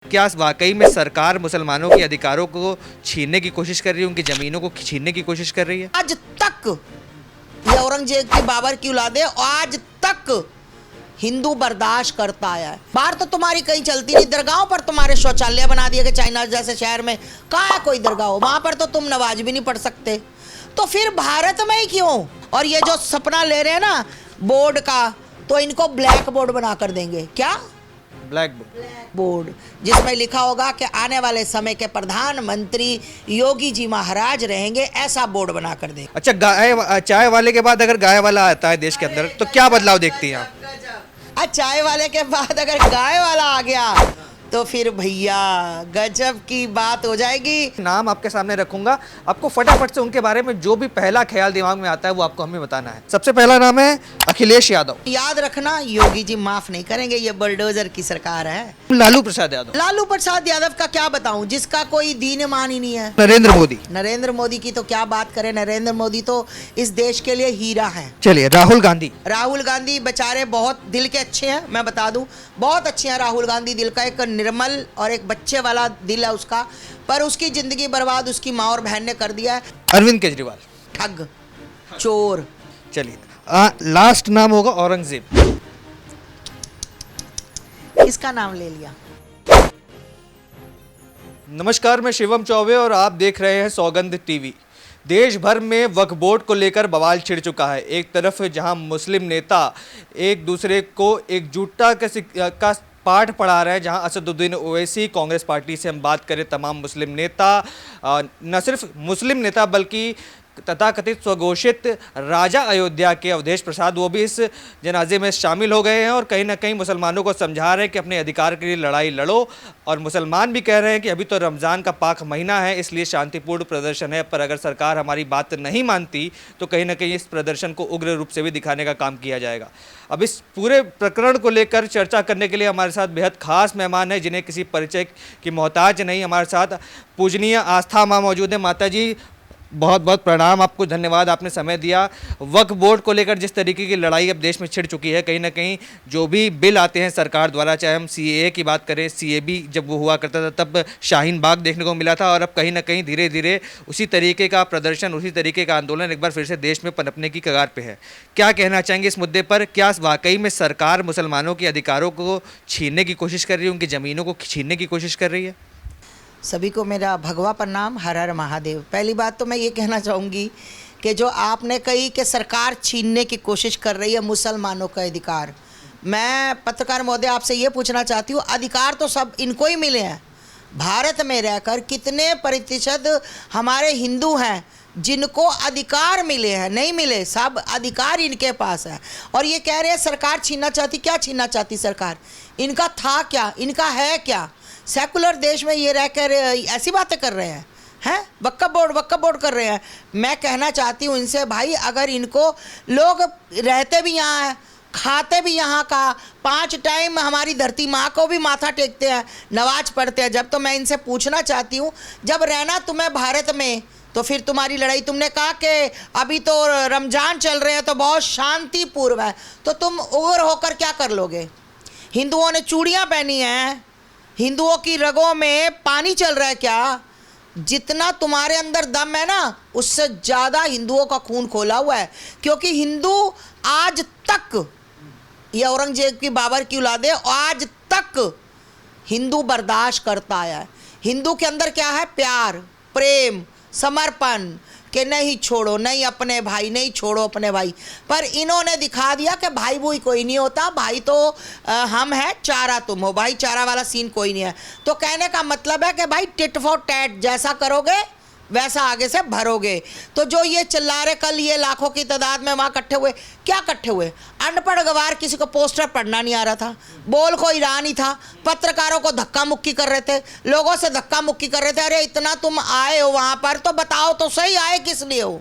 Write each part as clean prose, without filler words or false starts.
क्या वाकई में सरकार मुसलमानों के अधिकारों को छीनने की कोशिश कर रही है, उनकी ज़मीनों को छीनने की कोशिश कर रही है? आज तक ये औरंगजेब की बाबर की औलादे आज तक हिंदू बर्दाश्त करता आया है। बाहर तो तुम्हारी कहीं चलती नहीं, दरगाहों पर तुम्हारे शौचालय बना दिए कि चाइना जैसे शहर में कहाँ है कोई दरगाह हो, वहां पर तो तुम नमाज भी नहीं पढ़ सकते, तो फिर भारत में ही क्यों? और ये जो सपना ले रहे हैं ना बोर्ड का, तो इनको ब्लैक बोर्ड बना कर देंगे। क्या ब्लैक बोर्ड? जिसमें लिखा होगा कि आने वाले समय के प्रधानमंत्री योगी जी महाराज रहेंगे, ऐसा बोर्ड बना कर देंगे। अच्छा, चाय वाले के बाद अगर गाय वाला आता है देश के अंदर तो क्या बदलाव देखती हैं आप? चाय वाले के बाद अगर गाय वाला आ गया तो फिर भैया गजब की बात हो जाएगी। नाम आपके सामने रखूंगा, आपको फटाफट से उनके बारे में जो भी पहला ख्याल दिमाग में आता है वो आपको हमें बताना है। सबसे पहला नाम है अखिलेश यादव। याद रखना, योगी जी माफ नहीं करेंगे, ये बुलडोजर की सरकार है। लालू प्रसाद यादव। लालू प्रसाद यादव का क्या बताऊं, जिसका कोई दीन ईमान ही नहीं है। नरेंद्र मोदी। नरेंद्र मोदी की तो क्या बात करें, नरेंद्र मोदी तो इस देश के लिए हीरा है। चलिए, राहुल गांधी। राहुल गांधी बेचारे बहुत दिल के अच्छे हैं, मैं बता दूं बहुत अच्छे हैं राहुल गांधी, दिल का एक निर्मल और एक बच्चे वाला दिल है उसका, पर उसकी जिंदगी बर्बाद उसकी माँ और बहन ने कर दिया है। अरविंद केजरीवाल। ठग, चोर। चलिए, लास्ट नाम होगा औरंगजेब। किसका नाम ले लिया? नमस्कार, मैं शिवम चौबे और आप देख रहे हैं सौगंध टीवी। देश भर में वक्फ बोर्ड को लेकर बवाल छिड़ चुका है। एक तरफ जहां मुस्लिम नेता एक दूसरे को एकजुटता का पाठ पढ़ा रहे हैं, जहां असदुद्दीन ओवैसी कांग्रेस पार्टी से हम बात करें, तमाम मुस्लिम नेता, न सिर्फ मुस्लिम नेता बल्कि तथाकथित स्वघोषित राजा अयोध्या के अवधेश प्रसाद, वो भी इस जनाजे में शामिल हो गए हैं और कहीं ना कहीं मुसलमानों को समझा रहे हैं कि अपने अधिकार के लिए लड़ाई लड़ो। और मुसलमान भी कह रहे हैं कि अभी तो रमज़ान का पाक महीना है, इसलिए शांतिपूर्ण प्रदर्शन है, पर अगर सरकार हमारी बात नहीं मानती तो कहीं ना कहीं इस प्रदर्शन को उग्र रूप से भी दिखाने का काम किया जाएगा। अब इस पूरे प्रकरण को लेकर चर्चा करने के लिए हमारे साथ बेहद खास मेहमान हैं, जिन्हें किसी परिचय की मोहताज नहीं। हमारे साथ पूजनीय आस्था माँ मौजूद है। माता जी, बहुत बहुत प्रणाम आपको, धन्यवाद आपने समय दिया। वक्फ बोर्ड को लेकर जिस तरीके की लड़ाई अब देश में छिड़ चुकी है, कहीं ना कहीं जो भी बिल आते हैं सरकार द्वारा, चाहे हम सीएए की बात करें, सीएबी जब वो हुआ करता था तब शाहीन बाग देखने को मिला था, और अब कहीं ना कहीं धीरे धीरे उसी तरीके का प्रदर्शन, उसी तरीके का आंदोलन एक बार फिर से देश में पनपने की कगार पे है। क्या कहना चाहेंगे इस मुद्दे पर? क्या वाकई में सरकार मुसलमानों के अधिकारों को छीनने की कोशिश कर रही है, उनकी ज़मीनों को छीनने की कोशिश कर रही है? सभी को मेरा भगवा प्रणाम, हर हर महादेव। पहली बात तो मैं ये कहना चाहूँगी कि जो आपने कही कि सरकार छीनने की कोशिश कर रही है मुसलमानों का अधिकार, मैं पत्रकार महोदय आपसे ये पूछना चाहती हूँ, अधिकार तो सब इनको ही मिले हैं। भारत में रहकर कितने प्रतिशत हमारे हिंदू हैं जिनको अधिकार मिले हैं? नहीं मिले, सब अधिकार इनके पास है। और ये कह रहे हैं सरकार छीनना चाहती। क्या छीनना चाहती सरकार? इनका था क्या, इनका है क्या? सेकुलर देश में ये रहकर ऐसी बातें कर रहे हैं वक्फ बोर्ड कर रहे हैं। मैं कहना चाहती हूँ इनसे, भाई अगर इनको लोग रहते भी यहाँ हैं, खाते भी यहाँ का, 5 टाइम हमारी धरती माँ को भी माथा टेकते हैं, नमाज पढ़ते हैं, जब तो मैं इनसे पूछना चाहती हूँ, जब रहना तुम्हें भारत में तो फिर तुम्हारी लड़ाई, तुमने कहा कि अभी तो रमज़ान चल रहे हैं तो बहुत शांतिपूर्व है, तो तुम उग्र होकर क्या कर लोगे? हिंदुओं ने चूड़ियाँ पहनी हैं, हिंदुओं की रगों में पानी चल रहा है क्या? जितना तुम्हारे अंदर दम है ना, उससे ज़्यादा हिंदुओं का खून खोला हुआ है, क्योंकि हिंदू आज तक, ये औरंगजेब की बाबर की औलादे, आज तक हिंदू बर्दाश्त करता आया है। हिंदू के अंदर क्या है? प्यार, प्रेम, समर्पण, कि नहीं छोड़ो, नहीं अपने भाई, नहीं छोड़ो अपने भाई। पर इन्होंने दिखा दिया कि भाई वही कोई नहीं होता, भाई तो हम हैं, चारा तुम हो, भाई चारा वाला सीन कोई नहीं है। तो कहने का मतलब है कि भाई टिट फॉर टैट, जैसा करोगे वैसा आगे से भरोगे। तो जो ये चिल्ला रहे, कल ये लाखों की तादाद में वहाँ इकट्ठे हुए, क्या इकट्ठे हुए? अनपढ़ गवार, किसी को पोस्टर पढ़ना नहीं आ रहा था, बोल कोई रहा नहीं था, पत्रकारों को धक्का मुक्की कर रहे थे, लोगों से धक्का मुक्की कर रहे थे। अरे इतना तुम आए हो वहाँ पर तो बताओ तो सही, आए किस लिए हो?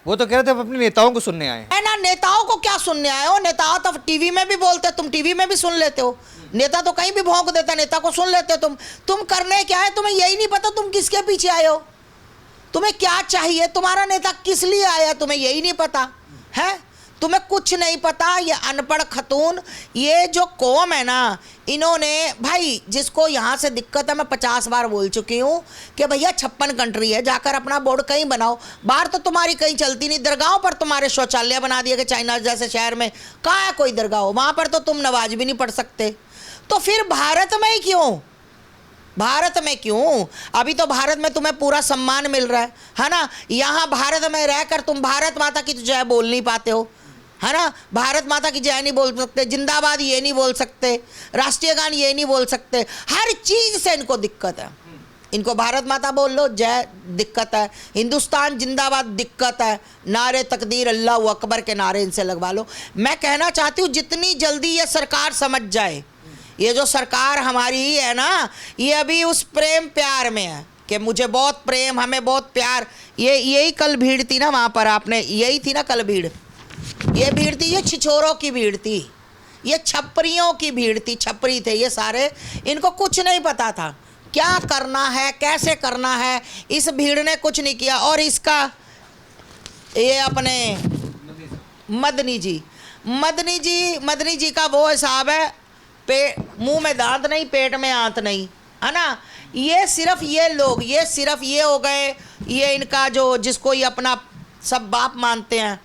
वो तो कह रहे थे हम अपने नेताओं को सुनने आए है ना। नेताओं को क्या सुनने आए हो? नेताओं तो टीवी में भी बोलते, तुम टीवी में भी सुन लेते हो, नेता तो कहीं भी भौंक देता, नेता को सुन लेते हो तुम करने क्या है? तुम्हें यही नहीं पता तुम किसके पीछे आए हो, तुम्हें क्या चाहिए, तुम्हारा नेता किस लिए आया, तुम्हें यही नहीं पता है? तुम्हें कुछ नहीं पता। ये अनपढ़ खतून, ये जो कौम है ना, इन्होंने भाई, जिसको यहाँ से दिक्कत है, मैं 50 बार बोल चुकी हूँ कि भैया 56 कंट्री है, जाकर अपना बोर्ड कहीं बनाओ। बाहर तो तुम्हारी कहीं चलती नहीं, दरगाहों पर तुम्हारे शौचालय बना दिए कि चाइना जैसे शहर में कहाँ है कोई दरगाह, वहाँ पर तो तुम नमाज भी नहीं पढ़ सकते। तो फिर भारत में ही क्यों, भारत में क्यों? अभी तो भारत में तुम्हें पूरा सम्मान मिल रहा है ना। यहाँ भारत में रहकर तुम भारत माता की जय बोल नहीं पाते हो, है ना। भारत माता की जय नहीं बोल सकते, जिंदाबाद ये नहीं बोल सकते, राष्ट्रीय गान ये नहीं बोल सकते। हर चीज़ से इनको दिक्कत है। इनको भारत माता बोल लो, जय दिक्कत है, हिंदुस्तान जिंदाबाद दिक्कत है, नारे तकदीर अल्लाह अकबर के नारे इनसे लगवा लो। मैं कहना चाहती हूँ जितनी जल्दी ये सरकार समझ जाए, ये जो सरकार हमारी है ना, ये अभी उस प्रेम प्यार में है कि मुझे बहुत प्रेम, हमें बहुत प्यार। यही कल भीड़ थी ना वहाँ पर, आपने यही थी ना कल भीड़, ये भीड़ थी, ये छिछोरों की भीड़ थी, ये छपरियों की भीड़ थी, छपरी थे ये सारे। इनको कुछ नहीं पता था क्या करना है, कैसे करना है। इस भीड़ ने कुछ नहीं किया। और इसका ये अपने मदनी जी का वो हिसाब है, मुंह में दांत नहीं, पेट में आंत नहीं, है ना। ये सिर्फ ये लोग, ये सिर्फ ये हो गए, ये इनका जो, जिसको ये अपना सब बाप मानते हैं,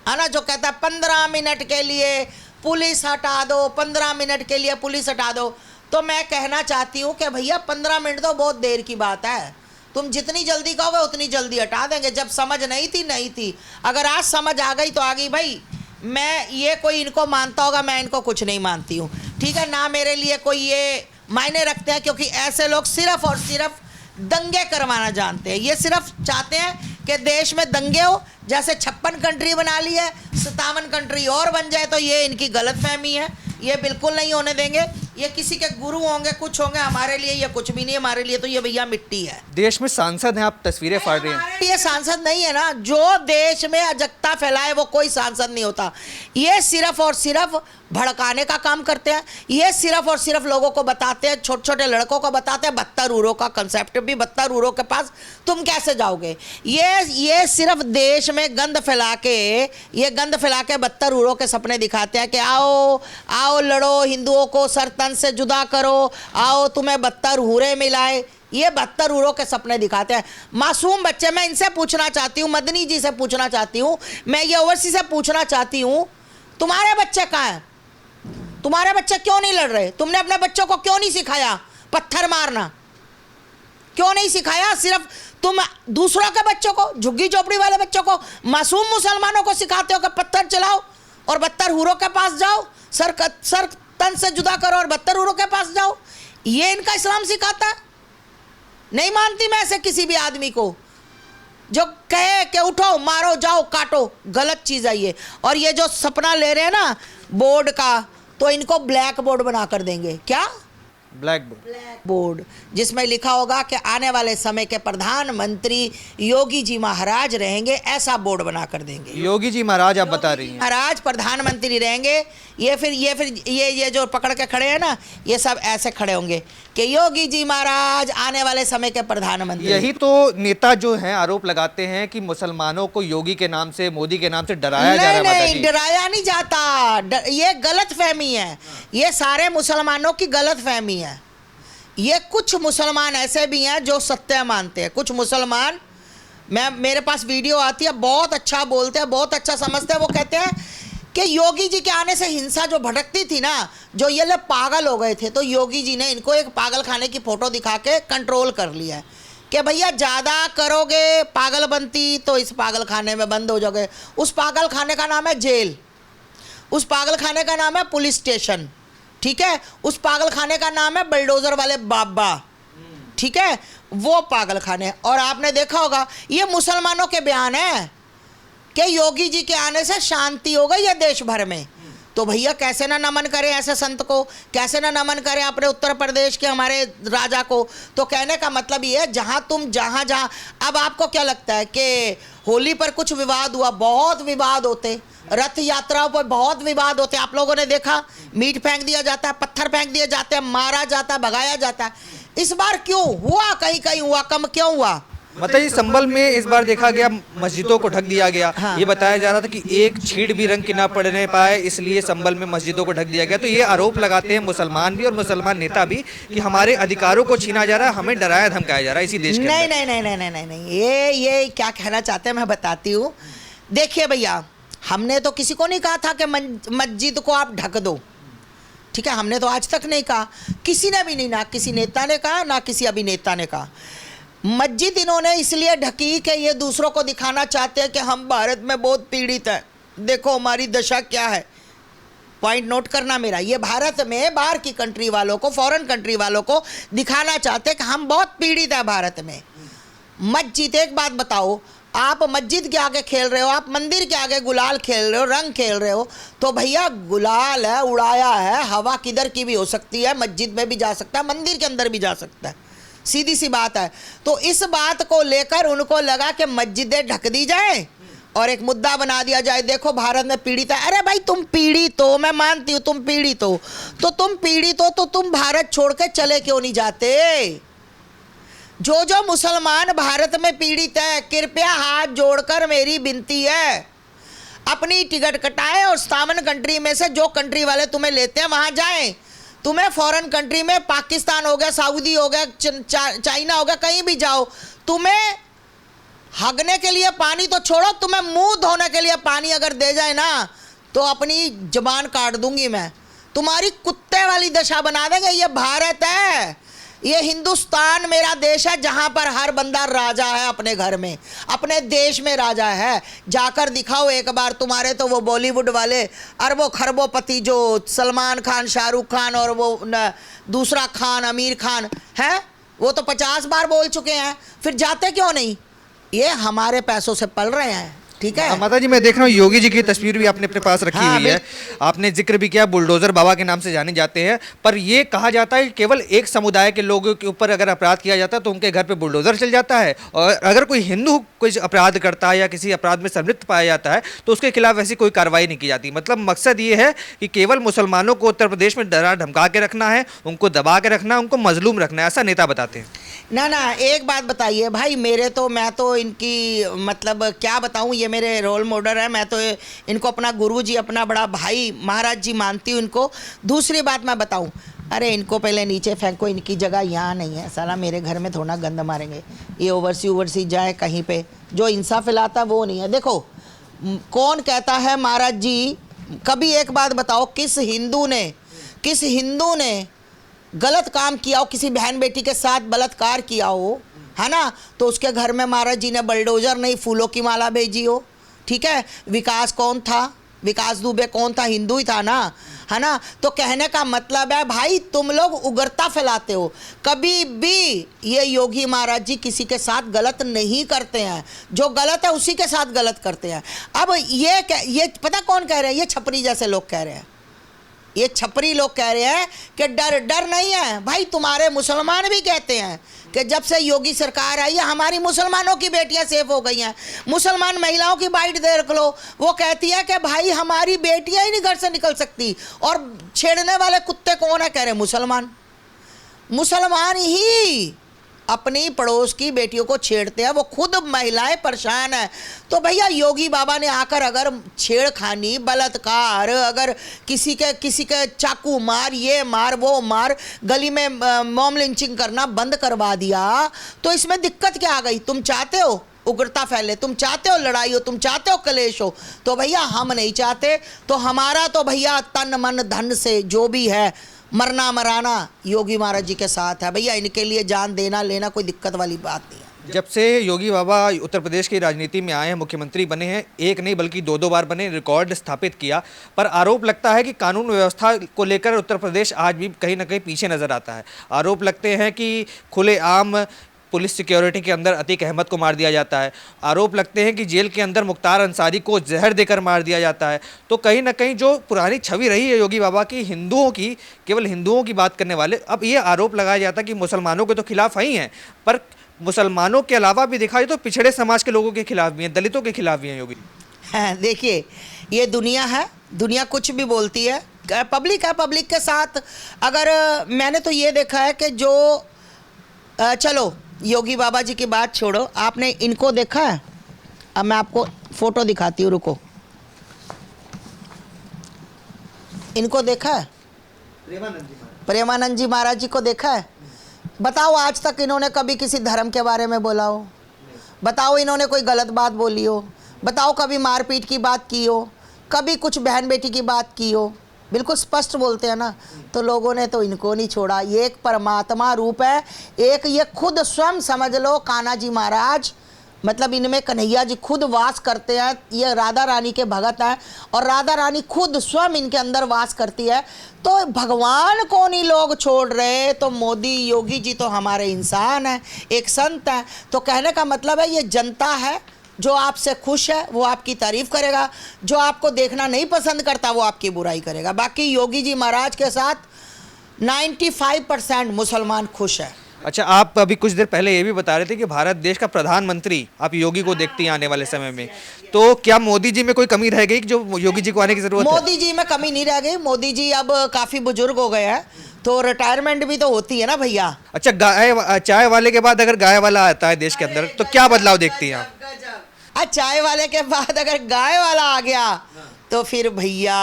है ना, जो कहता है 15 मिनट के लिए पुलिस हटा दो, 15 मिनट के लिए पुलिस हटा दो। तो मैं कहना चाहती हूँ कि भैया 15 मिनट तो बहुत देर की बात है, तुम जितनी जल्दी कहोगे उतनी जल्दी हटा देंगे। जब समझ नहीं थी, अगर आज समझ आ गई तो आ गई भाई। मैं ये कोई इनको मानता होगा, मैं इनको कुछ नहीं मानती हूँ, ठीक है ना। मेरे लिए कोई ये मायने रखते हैं, क्योंकि ऐसे लोग सिर्फ और सिर्फ दंगे करवाना जानते हैं। ये सिर्फ चाहते हैं कि देश में दंगे हो, जैसे 56 कंट्री बना ली है, 57 कंट्री और बन जाए। तो ये इनकी गलतफहमी है, ये बिल्कुल नहीं होने देंगे। ये किसी के गुरु होंगे, कुछ होंगे, हमारे लिए ये कुछ भी नहीं है। हमारे लिए तो ये भैया मिट्टी है। देश में सांसद हैं, आप तस्वीरें फाड़ रहे हैं। ये सांसद नहीं है ना, जो देश में अजगता फैलाए वो कोई सांसद नहीं होता। ये सिर्फ और सिर्फ भड़काने का काम करते हैं। ये सिर्फ और सिर्फ लोगों को बताते हैं, छोटे छोटे लड़कों को बताते हैं, 72 ऊरों का कंसेप्ट भी, 72 ऊरों के पास तुम कैसे जाओगे। ये सिर्फ देश में गंद फैला के 72 ऊरों के सपने दिखाते हैं कि आओ आओ लड़ो, हिंदुओं को सर तन से जुदा करो, आओ तुम्हें 72 हूरे मिलाए। ये 72 ऊरों के सपने दिखाते हैं। मासूम बच्चे, मैं इनसे पूछना चाहती हूँ, मदनी जी से पूछना चाहती हूँ, मैं ये ओवरसी से पूछना चाहती हूँ, तुम्हारे बच्चे कहाँ हैं? तुम्हारे बच्चे क्यों नहीं लड़ रहे? तुमने अपने बच्चों को क्यों नहीं सिखाया पत्थर मारना? क्यों नहीं सिखाया? सिर्फ तुम दूसरों के बच्चों को, झुग्गी झोपड़ी वाले बच्चों को, मासूम मुसलमानों को सिखाते हो कि पत्थर चलाओ और 72 हूरों के पास जाओ, सर तन से जुदा करो और 72 हूरों के पास जाओ। ये इनका इस्लाम सिखाता है? नहीं मानती मैं ऐसे किसी भी आदमी को जो कहे कि उठो, मारो, जाओ, काटो। गलत चीज़ है ये। और ये जो सपना ले रहे हैं ना बोर्ड का, तो इनको ब्लैक बोर्ड बना कर देंगे। क्या? ब्लैक बोर्ड, जिसमें लिखा होगा कि आने वाले समय के प्रधानमंत्री योगी जी महाराज रहेंगे, ऐसा बोर्ड बना कर देंगे। योगी जी महाराज आप बता रही हैं? महाराज प्रधानमंत्री रहेंगे। ये जो पकड़ के खड़े हैं ना, ये सब ऐसे खड़े होंगे कि योगी जी महाराज आने वाले समय के प्रधानमंत्री। यही तो नेता जो हैं आरोप लगाते हैं कि मुसलमानों को योगी के नाम से, मोदी के नाम से डराया जा रहा है। नहीं, डराया नहीं जाता, ये गलत फहमी है। ये सारे मुसलमानों की गलत फहमी है। ये कुछ मुसलमान ऐसे भी हैं जो सत्य मानते हैं। कुछ मुसलमान, मेरे पास वीडियो आती है, बहुत अच्छा बोलते हैं, बहुत अच्छा समझते हैं। वो कहते हैं कि योगी जी के आने से हिंसा जो भटकती थी ना, जो ये लोग पागल हो गए थे, तो योगी जी ने इनको एक पागल खाने की फ़ोटो दिखा के कंट्रोल कर लिया है कि भैया ज़्यादा करोगे पागल बनती तो इस पागल खाने में बंद हो जाओगे। उस पागल खाने का नाम है जेल, उस पागल खाने का नाम है पुलिस स्टेशन, ठीक है। उस पागल खाने का नाम है बलडोज़र वाले बाबा, ठीक है, वो पागल खाने। और आपने देखा होगा ये मुसलमानों के बयान है कि योगी जी के आने से शांति हो गई है देश भर में। तो भैया कैसे ना नमन करें ऐसे संत को, कैसे ना नमन करें अपने उत्तर प्रदेश के हमारे राजा को। तो कहने का मतलब ये है, जहाँ अब आपको क्या लगता है कि होली पर कुछ विवाद हुआ? बहुत विवाद होते, रथ यात्राओं पर बहुत विवाद होते। आप लोगों ने देखा, मीट फेंक दिया जाता है, पत्थर फेंक दिए जाते हैं, मारा जाता है, भगाया जाता है। इस बार क्यों हुआ? कहीं कहीं हुआ, कम क्यों हुआ? मतलब ये संभल में इस बार देखा गया मस्जिदों को ढक दिया गया। हाँ। ये बताया जा रहा था कि एक छींट भी रंग की ना पड़ने पाए, इसलिए संभल में मस्जिदों को ढक दिया गया। तो ये आरोप लगाते हैं मुसलमान भी और मुसलमान नेता भी कि हमारे अधिकारों को छीना जा रहा है, हमें डराया धमकाया जा रहा है इसी देश के नहीं अंदर। नहीं नहीं नहीं नहीं नहीं नहीं, ये क्या कहना चाहते हैं मैं बताती हूँ। देखिए भैया, हमने तो किसी को नहीं कहा था कि मस्जिद को आप ढक दो, ठीक है, हमने तो आज तक नहीं कहा, किसी ने भी नहीं, ना किसी नेता ने कहा ना किसी अभिनेता ने कहा। मस्जिद इन्होंने इसलिए ढकी कि ये दूसरों को दिखाना चाहते हैं कि हम भारत में बहुत पीड़ित हैं, देखो हमारी दशा क्या है। पॉइंट नोट करना मेरा, ये भारत में बाहर की कंट्री वालों को, फॉरेन कंट्री वालों को दिखाना चाहते हैं कि हम बहुत पीड़ित हैं भारत में। मस्जिद, एक बात बताओ, आप मस्जिद के आगे खेल रहे हो, आप मंदिर के आगे गुलाल खेल रहे हो, रंग खेल रहे हो, तो भैया गुलाल है, उड़ाया है, हवा किधर की भी हो सकती है, मस्जिद में भी जा सकता है, मंदिर के अंदर भी जा सकता है, सीधी सी बात है। तो इस बात को लेकर उनको लगा कि मस्जिदें ढक दी जाए और एक मुद्दा बना दिया जाए, देखो भारत में पीड़ित है। अरे भाई तुम पीड़ित हो, मैं मानती हूँ तुम पीड़ित हो, तो तुम पीड़ित हो तो तुम भारत छोड़ के चले क्यों नहीं जाते? जो मुसलमान भारत में पीड़ित है, कृपया हाथ जोड़कर मेरी विनती है, अपनी टिकट कटाएं और सामन कंट्री में से जो कंट्री वाले तुम्हें लेते हैं वहां जाएं। तुम्हें फॉरेन कंट्री में, पाकिस्तान हो गया, सऊदी हो गया, चाइना हो गया, कहीं भी जाओ, तुम्हें हगने के लिए पानी तो छोड़ो, तुम्हें मुंह धोने के लिए पानी अगर दे जाए ना तो अपनी जबान काट दूंगी मैं, तुम्हारी कुत्ते वाली दशा बना देंगे। ये भारत है, ये हिंदुस्तान मेरा देश है, जहां पर हर बंदा राजा है, अपने घर में, अपने देश में राजा है। जाकर दिखाओ एक बार, तुम्हारे तो वो बॉलीवुड वाले अरबों खरबों-पति जो सलमान खान, शाहरुख खान और वो दूसरा खान आमिर खान है, वो तो 50 बार बोल चुके हैं, फिर जाते क्यों नहीं? ये हमारे पैसों से पल रहे हैं, ठीक है। माता जी, मैं देख रहा हूँ योगी जी की तस्वीर भी आपने अपने पास रखी हाँ, हुई है। आपने जिक्र भी किया, बुलडोजर बाबा के नाम से जाने जाते हैं, पर ये कहा जाता है कि केवल एक समुदाय के लोगों के ऊपर अगर अपराध किया जाता है तो उनके घर पे बुलडोजर चल जाता है, और अगर कोई हिंदू कुछ अपराध करता है या किसी अपराध में संलिप्त पाया जाता है तो उसके खिलाफ ऐसी कोई कार्रवाई नहीं की जाती। मतलब मकसद ये है कि केवल मुसलमानों को उत्तर प्रदेश में डरा धमका के रखना है, उनको दबा के रखना है, उनको मजलूम रखना है, ऐसा नेता बताते हैं। ना एक बात बताइए भाई, मैं तो इनकी मतलब क्या बताऊं, ये मेरे रोल मॉडल है, मैं तो इनको अपना गुरुजी, अपना बड़ा भाई महाराज जी मानती हूँ इनको। दूसरी बात मैं बताऊं, अरे इनको पहले नीचे फेंको, इनकी जगह यहाँ नहीं है, साला मेरे घर में थोड़ा गंद मारेंगे, ये ओवरसी जाए कहीं पे, जो इंसाफ फैलाता वो नहीं है। देखो कौन कहता है महाराज जी, कभी एक बात बताओ, किस हिंदू ने गलत काम किया हो, किसी बहन बेटी के साथ बलात्कार किया हो, है ना, तो उसके घर में महाराज जी ने बुलडोजर नहीं फूलों की माला भेजी हो, ठीक है। विकास कौन था? विकास दुबे कौन था? हिंदू ही था ना, है ना। तो कहने का मतलब है भाई, तुम लोग उग्रता फैलाते हो, कभी भी ये योगी महाराज जी किसी के साथ गलत नहीं करते हैं, जो गलत है उसी के साथ गलत करते हैं। अब ये पता कौन कह रहे हैं? ये छपरी जैसे लोग कह रहे हैं, ये छपरी लोग कह रहे हैं कि डर नहीं है भाई। तुम्हारे मुसलमान भी कहते हैं कि जब से योगी सरकार आई है हमारी मुसलमानों की बेटियां सेफ हो गई हैं। मुसलमान महिलाओं की बाइट देख लो, वो कहती है कि भाई हमारी बेटियां ही नहीं घर से निकल सकती, और छेड़ने वाले कुत्ते कौन है? कह रहे मुसलमान ही अपनी पड़ोस की बेटियों को छेड़ते हैं, वो खुद महिलाएं परेशान है। तो भैया योगी बाबा ने आकर अगर छेड़खानी, बलात्कार, अगर किसी के चाकू मार, ये मार, वो मार, गली में मॉब लिंचिंग करना बंद करवा दिया, तो इसमें दिक्कत क्या आ गई? तुम चाहते हो उग्रता फैले, तुम चाहते हो लड़ाई हो, तुम चाहते हो कलेश हो, तो भैया हम नहीं चाहते। तो हमारा तो भैया तन मन धन से जो भी है, मरना मराना योगी महाराज जी के साथ है भैया, इनके लिए जान देना लेना कोई दिक्कत वाली बात नहीं है। जब से योगी बाबा उत्तर प्रदेश की राजनीति में आए हैं, मुख्यमंत्री बने हैं, एक नहीं बल्कि दो बार बने, रिकॉर्ड स्थापित किया, पर आरोप लगता है कि कानून व्यवस्था को लेकर उत्तर प्रदेश आज भी कहीं ना कहीं पीछे नजर आता है। आरोप लगते हैं कि खुलेआम पुलिस सिक्योरिटी के अंदर अतीक अहमद को मार दिया जाता है। आरोप लगते हैं कि जेल के अंदर मुख्तार अंसारी को जहर देकर मार दिया जाता है। तो कहीं ना कहीं जो पुरानी छवि रही है योगी बाबा की, हिंदुओं की, केवल हिंदुओं की बात करने वाले, अब ये आरोप लगाया जाता है कि मुसलमानों के तो खिलाफ ही हैं, पर मुसलमानों के अलावा भी देखा जाए तो पिछड़े समाज के लोगों के खिलाफ भी हैं, दलितों के खिलाफ भी हैं योगी। देखिए ये दुनिया है, दुनिया कुछ भी बोलती है, पब्लिक है, पब्लिक के साथ। अगर मैंने तो ये देखा है कि जो चलो योगी बाबा जी की बात छोड़ो, आपने इनको देखा है? अब मैं आपको फोटो दिखाती हूँ, रुको। इनको देखा है? प्रेमानंद जी महाराज जी को देखा है? बताओ आज तक इन्होंने कभी किसी धर्म के बारे में बोला हो? बताओ इन्होंने कोई गलत बात बोली हो? बताओ कभी मारपीट की बात की हो? कभी कुछ बहन बेटी की बात की हो? बिल्कुल स्पष्ट बोलते हैं ना। तो लोगों ने तो इनको नहीं छोड़ा। ये एक परमात्मा रूप है, एक ये खुद स्वयं समझ लो कान्हा जी महाराज, मतलब इनमें कन्हैया जी खुद वास करते हैं। ये राधा रानी के भगत हैं और राधा रानी खुद स्वयं इनके अंदर वास करती है। तो भगवान को नहीं लोग छोड़ रहे, तो मोदी योगी जी तो हमारे इंसान हैं, एक संत हैं। तो कहने का मतलब है ये जनता है, जो आपसे खुश है वो आपकी तारीफ करेगा, जो आपको देखना नहीं पसंद करता वो आपकी बुराई करेगा। बाकी योगी जी महाराज के साथ 95% मुसलमान खुश है। अच्छा, आप अभी कुछ देर पहले ये भी बता रहे थे कि भारत देश का प्रधानमंत्री आप योगी को देखती हैं आने वाले समय में, तो क्या मोदी जी में कोई कमी रह गई जो योगी जी को आने की जरूरत है? मोदी जी में कमी नहीं रह गई। मोदी जी अब काफ़ी बुजुर्ग हो गए हैं, तो रिटायरमेंट भी तो होती है ना भैया। अच्छा, चाय वाले के बाद अगर गाय वाला आता है देश के अंदर तो क्या बदलाव देखती हैं आप? चाय वाले के बाद अगर गाय वाला आ गया तो फिर भैया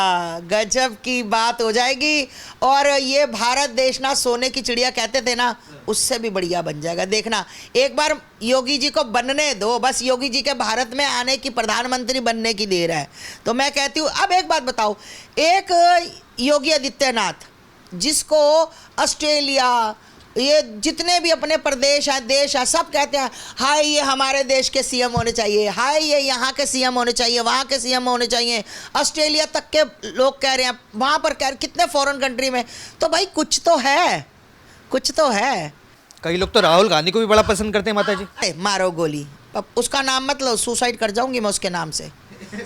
गजब की बात हो जाएगी। और ये भारत देश ना सोने की चिड़िया कहते थे ना, उससे भी बढ़िया बन जाएगा। देखना, एक बार योगी जी को बनने दो, बस योगी जी के भारत में आने की, प्रधानमंत्री बनने की देर है। तो मैं कहती हूँ, अब एक बात बताओ, एक योगी आदित्यनाथ जिसको ऑस्ट्रेलिया, ये जितने भी अपने प्रदेश हैं, देश हैं, सब कहते हैं हाय ये हमारे देश के सीएम होने चाहिए, हाय ये यहाँ के सीएम होने चाहिए, वहाँ के सीएम होने चाहिए। ऑस्ट्रेलिया तक के लोग कह रहे हैं, वहाँ पर कह रहे, कितने फॉरेन कंट्री में। तो भाई कुछ तो है, कुछ तो है। कई लोग तो राहुल गांधी को भी बड़ा पसंद करते हैं माता जी। मारो गोली, अब उसका नाम मत लो, सुसाइड कर जाऊंगी मैं उसके नाम से।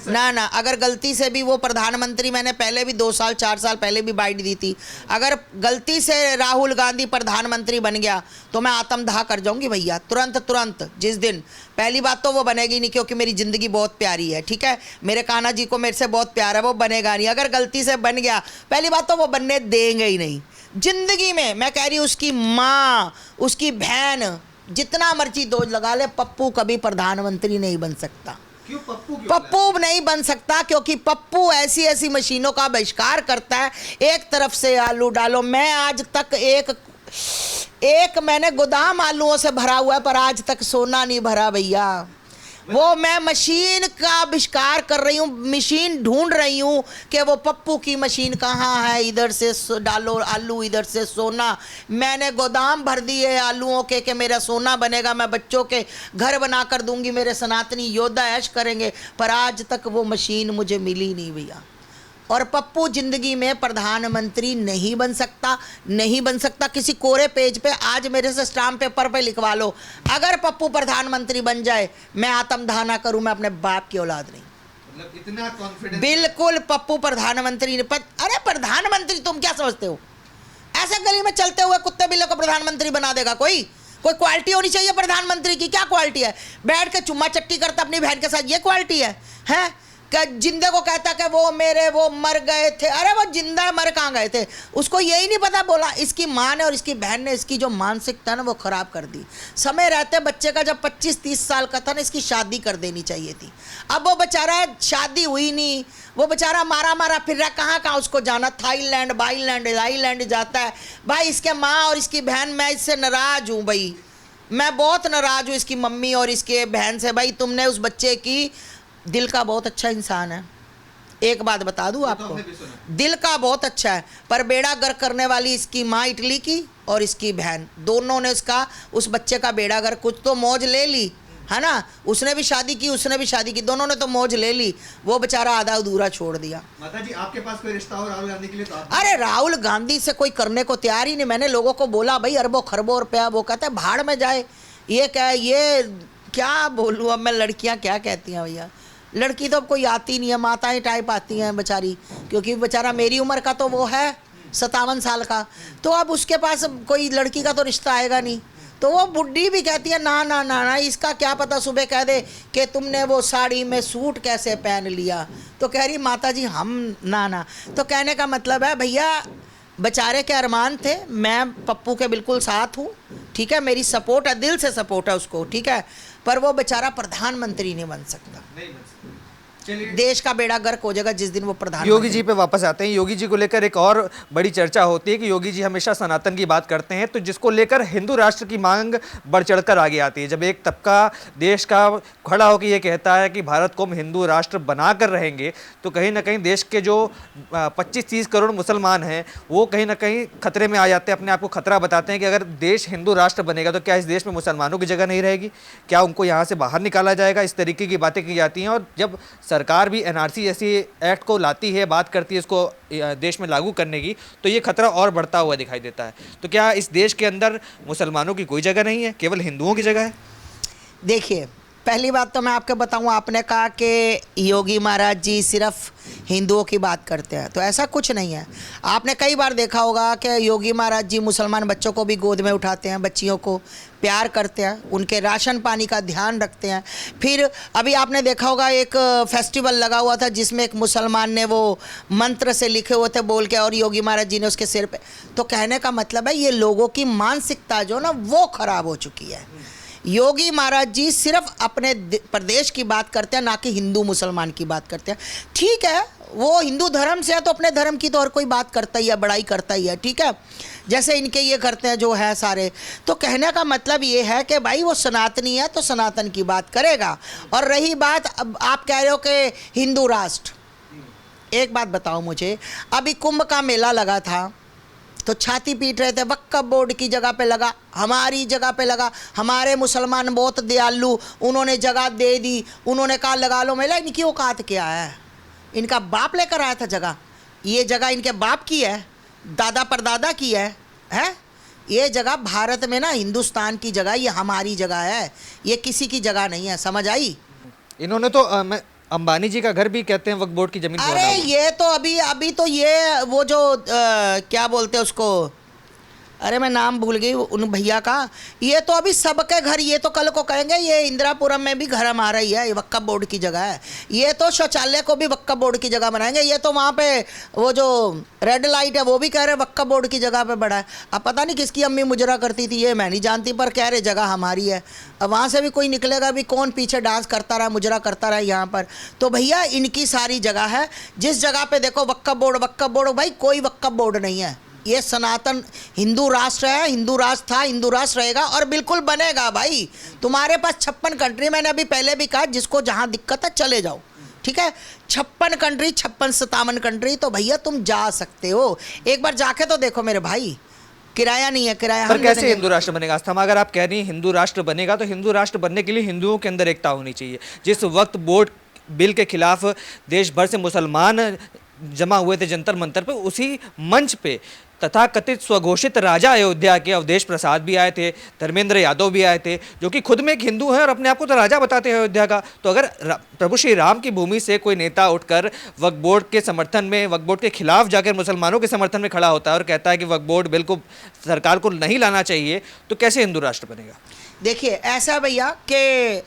ना ना, अगर गलती से भी वो प्रधानमंत्री, मैंने पहले भी 2 साल 4 साल पहले भी बाइट दी थी, अगर गलती से राहुल गांधी प्रधानमंत्री बन गया तो मैं आत्मदाह कर जाऊंगी भैया, तुरंत तुरंत। जिस दिन, पहली बात तो वो बनेगी नहीं, क्योंकि मेरी ज़िंदगी बहुत प्यारी है, ठीक है, मेरे कान्हा जी को मेरे से बहुत प्यार है, वो बनेगा नहीं। अगर गलती से बन गया, पहली बात तो वो बनने देंगे ही नहीं जिंदगी में। मैं कह रही हूँ, उसकी माँ, उसकी बहन, जितना मर्जी दोष लगा ले, पप्पू कभी प्रधानमंत्री नहीं बन सकता। पप्पू नहीं बन सकता, क्योंकि पप्पू ऐसी ऐसी मशीनों का बहिष्कार करता है। एक तरफ से आलू डालो, मैं आज तक एक मैंने गोदाम आलूओं से भरा हुआ है, पर आज तक सोना नहीं भरा भैया। वो मैं मशीन का बहिष्कार कर रही हूँ, मशीन ढूंढ रही हूँ कि वो पप्पू की मशीन कहाँ है, इधर से डालो आलू, इधर से सोना। मैंने गोदाम भर दिए आलूओं के कि मेरा सोना बनेगा, मैं बच्चों के घर बना कर दूंगी, मेरे सनातनी योद्धा ऐश करेंगे, पर आज तक वो मशीन मुझे मिली नहीं भैया। और पप्पू जिंदगी में प्रधानमंत्री नहीं बन सकता, नहीं बन सकता। किसी कोरे पेज पे आज मेरे से स्टाम्प पेपर पे लिखवा लो, अगर पप्पू प्रधानमंत्री बन जाए मैं आत्मदाह ना करूं, मैं अपने बाप की औलाद नहीं। मतलब इतना कॉन्फिडेंस? बिल्कुल, पप्पू प्रधानमंत्री नहीं। अरे प्रधानमंत्री तुम क्या समझते हो? ऐसे गली में चलते हुए कुत्ते बिल्ले को प्रधानमंत्री बना देगा कोई? कोई क्वालिटी होनी चाहिए प्रधानमंत्री की। क्या क्वालिटी है? बैठ के चुम्मा चट्टी करता अपनी बहन के साथ, ये क्वालिटी है? हैं कि जिंदे को कहता कि वो मर गए थे। अरे वो जिंदा है, मर कहाँ गए थे? उसको यही नहीं पता। बोला इसकी माँ ने और इसकी बहन ने इसकी जो मानसिकता ना वो ख़राब कर दी। समय रहते बच्चे का जब 25-30 साल का था ना, इसकी शादी कर देनी चाहिए थी। अब वो बेचारा, शादी हुई नहीं, वो बेचारा मारा फिर रहा, कहाँ उसको जाना, थाईलैंड आईलैंड जाता है। भाई इसके माँ और इसकी बहन, मैं इससे नाराज़ हूँ भाई, मैं बहुत नाराज़ हूँ इसकी मम्मी और इसके बहन से। भाई तुमने उस बच्चे की, दिल का बहुत अच्छा इंसान है, एक बात बता दूं आपको, दिल का बहुत अच्छा है, पर बेड़ा गर्क करने वाली इसकी माँ इटली की और इसकी बहन, दोनों ने इसका, उस बच्चे का बेड़ा गर्क। कुछ तो मौज ले ली है ना, उसने भी शादी की, उसने भी शादी की, दोनों ने तो मौज ले ली, वो बेचारा आधा अधूरा छोड़ दिया। माता जी आपके पास कोई रिश्ता हो राहुल गांधी के लिए? तो अरे राहुल गांधी से कोई करने को तैयार ही नहीं। मैंने लोगों को बोला भाई अरबों खरबों रुपया, वो कहते हैं भाड़ में जाए। ये क्या बोलूँ अब मैं, लड़कियाँ क्या कहती हैं भैया, लड़की तो अब कोई आती नहीं है, माताएं टाइप आती हैं बेचारी, क्योंकि बेचारा मेरी उम्र का तो वो है 57 साल का, तो अब उसके पास कोई लड़की का तो रिश्ता आएगा नहीं। तो वो बुढ़ी भी कहती है ना ना ना ना, इसका क्या पता सुबह कह दे कि तुमने वो साड़ी में सूट कैसे पहन लिया, तो कह रही माता जी हम ना ना। तो कहने का मतलब है भैया, बेचारे के अरमान थे। मैं पप्पू के बिल्कुल साथ हूँ, ठीक है, मेरी सपोर्ट है, दिल से सपोर्ट है उसको, ठीक है, पर वो बेचारा प्रधानमंत्री नहीं बन सकता। देश का बेड़ा गर्क हो जाएगा जिस दिन वो प्रधान। योगी जी पे वापस आते हैं। योगी जी को लेकर एक और बड़ी चर्चा होती है कि योगी जी हमेशा सनातन की बात करते हैं, तो जिसको लेकर हिंदू राष्ट्र की मांग बढ़ चढ़कर आगे आती है। जब एक तबका देश का खड़ा होकर ये कहता है कि भारत को हम हिंदू राष्ट्र बनाकर रहेंगे, तो कहीं ना कहीं देश के जो 25-30 करोड़ मुसलमान हैं वो कहीं ना कहीं खतरे में आ जाते हैं, अपने आप को खतरा बताते हैं कि अगर देश हिंदू राष्ट्र बनेगा तो क्या इस देश में मुसलमानों की जगह नहीं रहेगी, क्या उनको यहाँ से बाहर निकाला जाएगा। इस तरीके की बातें की जाती हैं। और जब सरकार भी एनआरसी जैसी एक्ट को लाती है, बात करती है इसको देश में लागू करने की, तो ये खतरा और बढ़ता हुआ दिखाई देता है। तो क्या इस देश के अंदर मुसलमानों की कोई जगह नहीं है, केवल हिंदुओं की जगह है? देखिए, पहली बात तो मैं आपको बताऊं, आपने कहा कि योगी महाराज जी सिर्फ हिंदुओं की बात करते हैं, तो ऐसा कुछ नहीं है। आपने कई बार देखा होगा कि योगी महाराज जी मुसलमान बच्चों को भी गोद में उठाते हैं, बच्चियों को प्यार करते हैं, उनके राशन पानी का ध्यान रखते हैं। फिर अभी आपने देखा होगा एक फेस्टिवल लगा हुआ था जिसमें एक मुसलमान ने वो मंत्र से लिखे हुए थे बोल के, और योगी महाराज जी ने उसके सिर पे, तो कहने का मतलब है ये लोगों की मानसिकता जो ना वो खराब हो चुकी है। योगी महाराज जी सिर्फ अपने प्रदेश की बात करते हैं, ना कि हिंदू मुसलमान की बात करते हैं। ठीक है, वो हिंदू धर्म से है तो अपने धर्म की तो हर कोई बात करता ही है, बड़ाई करता ही है, ठीक है, जैसे इनके ये करते हैं जो है सारे। तो कहने का मतलब ये है कि भाई वो सनातनी है तो सनातन की बात करेगा। और रही बात, अब आप कह रहे हो कि हिंदू राष्ट्र, एक बात बताओ मुझे, अभी कुंभ का मेला लगा था तो छाती पीट रहे थे, वक्फ बोर्ड की जगह पे लगा, हमारी जगह पे लगा, हमारे मुसलमान बहुत दयालु, उन्होंने जगह दे दी, उन्होंने कहा लगा लो मेला। इनकी औकात क्या है? इनका बाप लेकर आया था जगह, ये जगह इनके बाप की है, दादा परदादा की है? ये जगह भारत में ना हिंदुस्तान की जगह, ये हमारी जगह है, ये किसी की जगह नहीं है, समझ आई? इन्होंने तो अंबानी जी का घर भी कहते हैं वक्फ बोर्ड की जमीन। अरे ये तो अभी तो ये वो जो क्या बोलते हैं उसको, अरे मैं नाम भूल गई उन भैया का, ये तो अभी सबके घर, ये तो कल को कहेंगे ये इंदिरापुरम में भी घर हमारा ही है, ये वक्फ बोर्ड की जगह है। ये तो शौचालय को भी वक्फ बोर्ड की जगह बनाएंगे। ये तो वहाँ पे वो जो रेड लाइट है वो भी कह रहे वक्फ बोर्ड की जगह पे बड़ा है। अब पता नहीं किसकी अम्मी मुजरा करती थी ये मैं नहीं जानती, पर कह रहे जगह हमारी है। अब वहाँ से भी कोई निकलेगा भी कौन पीछे डांस करता रहा, मुजरा करता रहा यहाँ पर। तो भैया इनकी सारी जगह है, जिस जगह पे देखो वक्फ बोर्ड, भाई कोई वक्फ बोर्ड नहीं है। ये सनातन हिंदू राष्ट्र है, हिंदू राष्ट्र था, हिंदू राष्ट्र रहेगा और बिल्कुल बनेगा। भाई तुम्हारे पास 56 कंट्री, मैंने अभी पहले भी कहा, जिसको जहाँ दिक्कत है चले जाओ, ठीक है, 56 कंट्री, 56-57 कंट्री, तो भैया तुम जा सकते हो, एक बार जाके तो देखो मेरे भाई। किराया नहीं है, किराया पर कैसे हिंदू राष्ट्र बनेगा? अस्थमा, अगर आप कह रही हैं हिंदू राष्ट्र बनेगा, तो हिंदू राष्ट्र बनने के लिए हिंदुओं के अंदर एकता होनी चाहिए। जिस वक्त बोर्ड बिल के खिलाफ देश भर से मुसलमान जमा हुए थे जंतर मंतर पे, उसी मंच पे तथाकथित स्वघोषित राजा अयोध्या के अवधेश प्रसाद भी आए थे, धर्मेंद्र यादव भी आए थे, जो कि खुद में एक हिंदू हैं और अपने आप को तो राजा बताते हैं अयोध्या का। तो अगर प्रभु श्री राम की भूमि से कोई नेता उठकर वक्फ बोर्ड के समर्थन में, वक्फ बोर्ड के खिलाफ जाकर मुसलमानों के समर्थन में खड़ा होता है और कहता है कि वक्फ बोर्ड बिल को सरकार को नहीं लाना चाहिए, तो कैसे हिंदू राष्ट्र बनेगा? देखिए ऐसा भैया कि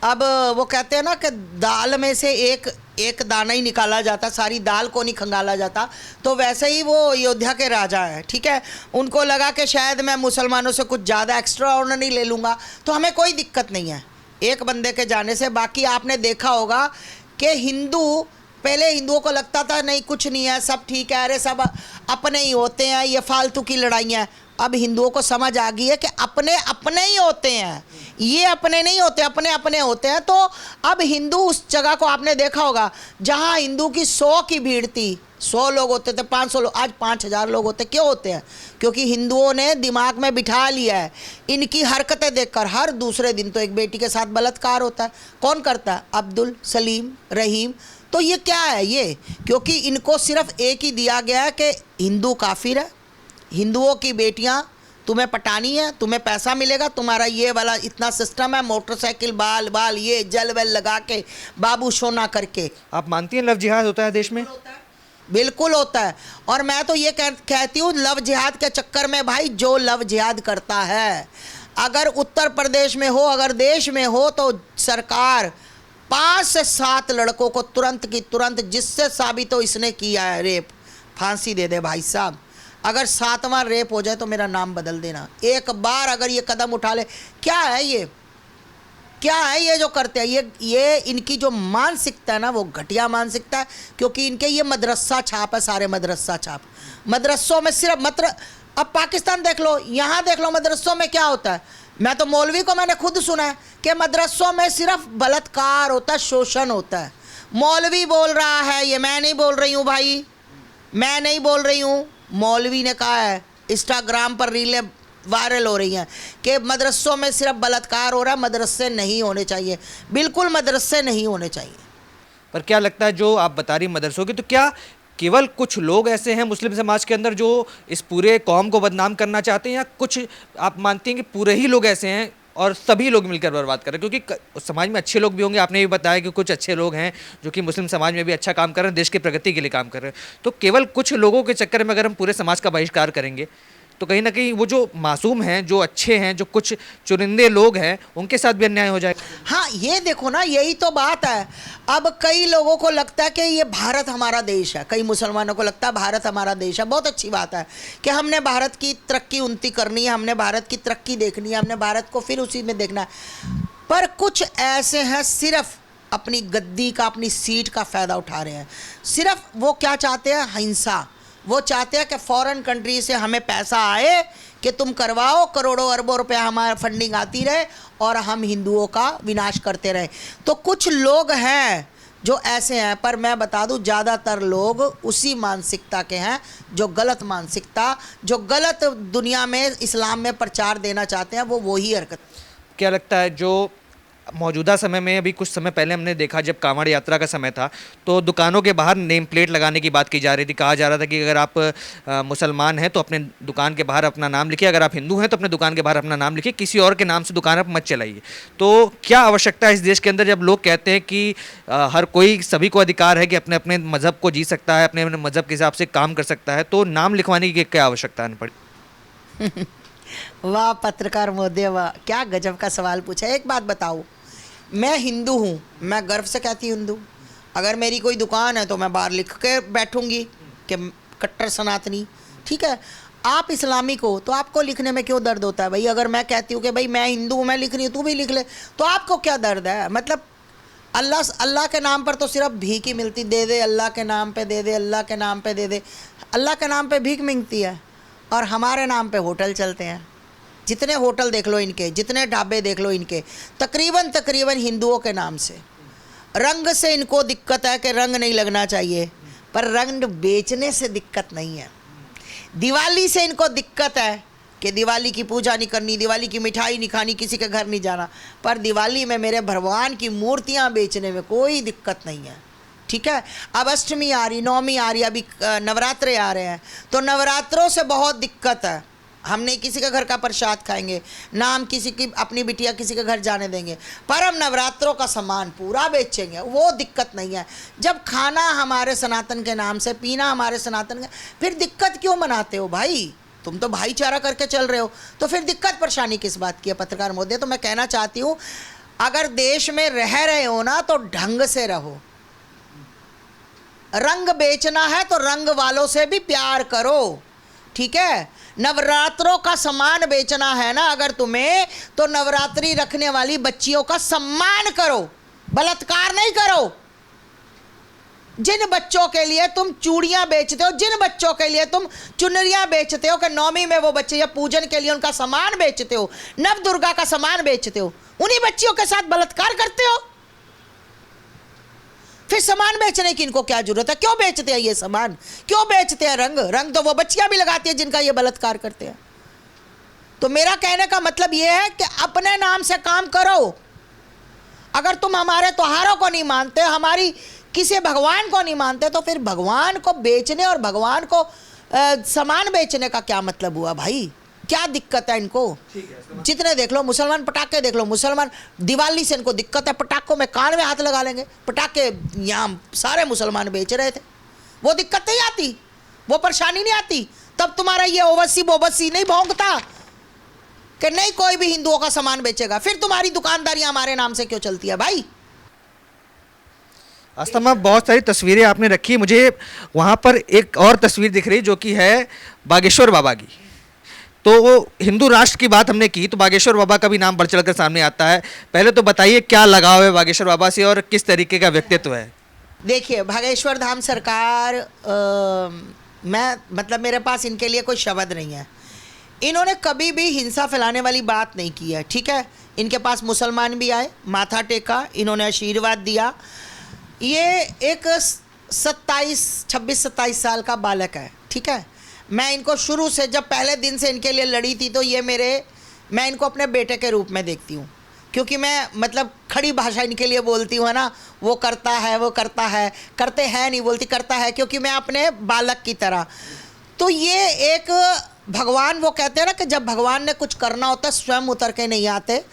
अब वो कहते हैं ना कि दाल में से एक दाना ही निकाला जाता, सारी दाल को नहीं खंगाला जाता। तो वैसे ही वो अयोध्या के राजा हैं, ठीक है, उनको लगा कि शायद मैं मुसलमानों से कुछ ज़्यादा एक्स्ट्रा ऑर्डिनरी ले लूँगा, तो हमें कोई दिक्कत नहीं है एक बंदे के जाने से। बाकी आपने देखा होगा कि हिंदू, पहले हिंदुओं को लगता था नहीं कुछ नहीं है, सब ठीक है, अरे सब अपने ही होते हैं, ये फालतू की लड़ाइयाँ। अब हिंदुओं को समझ आ गई है कि अपने अपने ही होते हैं, ये अपने नहीं होते, अपने अपने होते हैं। तो अब हिंदू उस जगह को आपने देखा होगा जहाँ हिंदू की 100 की भीड़ थी, 100 लोग होते थे, 500 लोग, आज 5000 लोग होते। क्यों होते हैं? क्योंकि हिंदुओं ने दिमाग में बिठा लिया है, इनकी हरकतें देखकर हर दूसरे दिन तो एक बेटी के साथ बलात्कार होता है। कौन करता है? अब्दुल, सलीम, रहीम। तो ये क्या है ये? क्योंकि इनको सिर्फ एक ही दिया गया है कि हिंदू काफिर है, हिंदुओं की बेटियां तुम्हें पटानी है, तुम्हें पैसा मिलेगा, तुम्हारा ये वाला इतना सिस्टम है, मोटरसाइकिल बाल ये जल वेल लगा के बाबू सोना करके। आप मानती हैं लव जिहाद होता है देश में? बिल्कुल होता है। और मैं तो ये कहती हूँ लव जिहाद के चक्कर में भाई जो लव जिहाद करता है, अगर उत्तर प्रदेश में हो, अगर देश में हो, तो सरकार 5 से 7 लड़कों को तुरंत की तुरंत, जिससे साबित हो इसने किया है रेप, फांसी दे दे भाई साहब। अगर 7वां रेप हो जाए तो मेरा नाम बदल देना। एक बार अगर ये कदम उठा ले, क्या है ये, क्या है ये जो करते हैं, ये इनकी जो मानसिकता है ना वो घटिया मानसिकता है, क्योंकि इनके ये मदरसा छाप है, सारे मदरसा छाप। मदरसों में सिर्फ अब पाकिस्तान देख लो, यहाँ देख लो मदरसों में क्या होता है। मैं तो मौलवी को मैंने खुद सुना है कि मदरसों में सिर्फ बलात्कार होता है, शोषण होता है। मौलवी बोल रहा है, ये मैं नहीं बोल रही हूँ भाई, मैं नहीं बोल रही हूँ, मौलवी ने कहा है। इंस्टाग्राम पर रीलें वायरल हो रही हैं कि मदरसों में सिर्फ बलात्कार हो रहा है, मदरसे नहीं होने चाहिए, बिल्कुल मदरसे नहीं होने चाहिए। पर क्या लगता है जो आप बता रही मदरसों की, तो क्या केवल कुछ लोग ऐसे हैं मुस्लिम समाज के अंदर जो इस पूरे कौम को बदनाम करना चाहते हैं, या कुछ आप मानते हैं कि पूरे ही लोग ऐसे हैं और सभी लोग मिलकर बर्बाद कर रहे हैं? क्योंकि समाज में अच्छे लोग भी होंगे, आपने भी बताया कि कुछ अच्छे लोग हैं जो कि मुस्लिम समाज में भी अच्छा काम कर रहे हैं, देश की प्रगति के लिए काम कर रहे हैं। तो केवल कुछ लोगों के चक्कर में अगर हम पूरे समाज का बहिष्कार करेंगे तो कहीं ना कहीं वो जो मासूम हैं, जो अच्छे हैं, जो कुछ चुनिंदे लोग हैं, उनके साथ भी अन्याय हो जाएगा। हाँ, ये देखो ना, यही तो बात है। अब कई लोगों को लगता है कि ये भारत हमारा देश है, कई मुसलमानों को लगता है भारत हमारा देश है। बहुत अच्छी बात है कि हमने भारत की तरक्की उन्नति करनी है, हमने भारत की तरक्की देखनी है, हमने भारत को फिर उसी में देखना है। पर कुछ ऐसे हैं सिर्फ अपनी गद्दी का, अपनी सीट का फ़ायदा उठा रहे हैं। सिर्फ वो क्या चाहते हैं, हिंसा। वो चाहते हैं कि फॉरेन कंट्री से हमें पैसा आए कि तुम करवाओ, करोड़ों अरबों रुपया हमारा फंडिंग आती रहे और हम हिंदुओं का विनाश करते रहे। तो कुछ लोग हैं जो ऐसे हैं, पर मैं बता दूं ज़्यादातर लोग उसी मानसिकता के हैं, जो गलत मानसिकता, जो गलत दुनिया में इस्लाम में प्रचार देना चाहते हैं, वो वही हरकत। क्या लगता है जो मौजूदा समय में, अभी कुछ समय पहले हमने देखा जब कांवड़ यात्रा का समय था, तो दुकानों के बाहर नेम प्लेट लगाने की बात की जा रही थी। कहा जा रहा था कि अगर आप मुसलमान हैं तो अपने दुकान के बाहर अपना नाम लिखिए, अगर आप हिंदू हैं तो अपने दुकान के बाहर अपना नाम लिखिए, किसी और के नाम से दुकान आप मत चलाइए। तो क्या आवश्यकता है इस देश के अंदर, जब लोग कहते हैं कि हर कोई, सभी को अधिकार है कि अपने अपने मज़हब को जी सकता है, अपने अपने मज़हब के हिसाब से काम कर सकता है, तो नाम लिखवाने की क्या आवश्यकता है पड़ी? वाह पत्रकार महोदय, वाह, क्या गजब का सवाल पूछा। एक बात बताओ, मैं हिंदू हूँ, मैं गर्व से कहती हूँ हिंदू। अगर मेरी कोई दुकान है तो मैं बाहर लिख के बैठूंगी कि कट्टर सनातनी, ठीक है। आप इस्लामिक हो तो आपको लिखने में क्यों दर्द होता है भाई? अगर मैं कहती हूँ कि भाई मैं हिंदू हूँ, मैं लिख रही हूँ, तू भी लिख ले, तो आपको क्या दर्द है? मतलब अल्लाह के नाम पर तो सिर्फ भीख ही मिलती, दे दे अल्लाह के नाम पे, दे दे अल्लाह के नाम पे, दे दे अल्लाह के नाम पे भीख मिलती है। और हमारे नाम पे होटल चलते हैं। जितने होटल देख लो इनके, जितने ढाबे देख लो इनके, तकरीबन हिंदुओं के नाम से। रंग से इनको दिक्कत है कि रंग नहीं लगना चाहिए, पर रंग बेचने से दिक्कत नहीं है। दिवाली से इनको दिक्कत है कि दिवाली की पूजा नहीं करनी, दिवाली की मिठाई नहीं खानी, किसी के घर नहीं जाना, पर दिवाली में मेरे भगवान की मूर्तियां बेचने में कोई दिक्कत नहीं है, ठीक है। अब अष्टमी आ रही, नवमी आ रही, अभी नवरात्रे आ रहे हैं, तो नवरात्रों से बहुत दिक्कत है। हम नहीं किसी के घर का प्रसाद खाएंगे, ना हम किसी की अपनी बिटिया किसी के घर जाने देंगे, पर हम नवरात्रों का सामान पूरा बेचेंगे, वो दिक्कत नहीं है। जब खाना हमारे सनातन के नाम से, पीना हमारे सनातन के, फिर दिक्कत क्यों मनाते हो भाई? तुम तो भाईचारा करके चल रहे हो, तो फिर दिक्कत परेशानी किस बात की है? पत्रकार महोदय, तो मैं कहना चाहती हूँ, अगर देश में रह रहे हो ना तो ढंग से रहो। रंग बेचना है तो रंग वालों से भी प्यार करो, ठीक है। नवरात्रों का सामान बेचना है ना अगर तुम्हें, तो नवरात्रि रखने वाली बच्चियों का सम्मान करो, बलात्कार नहीं करो। जिन बच्चों के लिए तुम चूड़ियां बेचते हो, जिन बच्चों के लिए तुम चुनरियां बेचते हो कि नौमी में वो बच्चे या पूजन के लिए उनका सामान बेचते हो, नव दुर्गा का सामान बेचते हो, उन्हीं बच्चियों के साथ बलात्कार करते हो। फिर सामान बेचने की इनको क्या जरूरत है? क्यों बेचते हैं ये सामान? क्यों बेचते हैं रंग? रंग तो वो बच्चियां भी लगाती है जिनका ये बलात्कार करते हैं। तो मेरा कहने का मतलब ये है कि अपने नाम से काम करो। अगर तुम हमारे त्योहारों को नहीं मानते, हमारी किसी भगवान को नहीं मानते, तो फिर भगवान को बेचने और भगवान को सामान बेचने का क्या मतलब हुआ भाई? क्या दिक्कत है इनको? जितने देख लो मुसलमान, पटाखे देख लो, मुसलमान दिवाली से इनको दिक्कत है, पटाखों में कान में हाथ लगा लेंगे। पटाखे यहाँ सारे मुसलमान बेच रहे थे, वो दिक्कत नहीं आती, वो परेशानी नहीं आती। तब तुम्हारा ये ओवसी बोबसी नहीं भौंकता कि नहीं कोई भी हिंदुओं का सामान बेचेगा। फिर तुम्हारी दुकानदारी हमारे नाम से क्यों चलती है भाई? आस्था मैम, बहुत सारी तस्वीरें आपने रखी, मुझे वहाँ पर एक और तस्वीर दिख रही जो कि है बागेश्वर बाबा की। तो वो हिंदू राष्ट्र की बात हमने की तो बागेश्वर बाबा का भी नाम बढ़ चढ़कर सामने आता है। पहले तो बताइए क्या लगाव है बागेश्वर बाबा से और किस तरीके का व्यक्तित्व है? देखिए, बागेश्वर धाम सरकार, मैं मतलब मेरे पास इनके लिए कोई शब्द नहीं है। इन्होंने कभी भी हिंसा फैलाने वाली बात नहीं की है, ठीक है। इनके पास मुसलमान भी आए, माथा टेका, इन्होंने आशीर्वाद दिया। ये एक 26-27 साल का बालक है, ठीक है। मैं इनको शुरू से, जब पहले दिन से इनके लिए लड़ी थी, तो मैं इनको अपने बेटे के रूप में देखती हूँ, क्योंकि मैं मतलब खड़ी भाषा इनके लिए बोलती हूँ, है ना। वो करता है, वो करता है, करते हैं नहीं बोलती, करता है, क्योंकि मैं अपने बालक की तरह। तो ये एक भगवान, वो कहते हैं ना कि जब भगवान ने कुछ करना होता है स्वयं उतर के नहीं आते,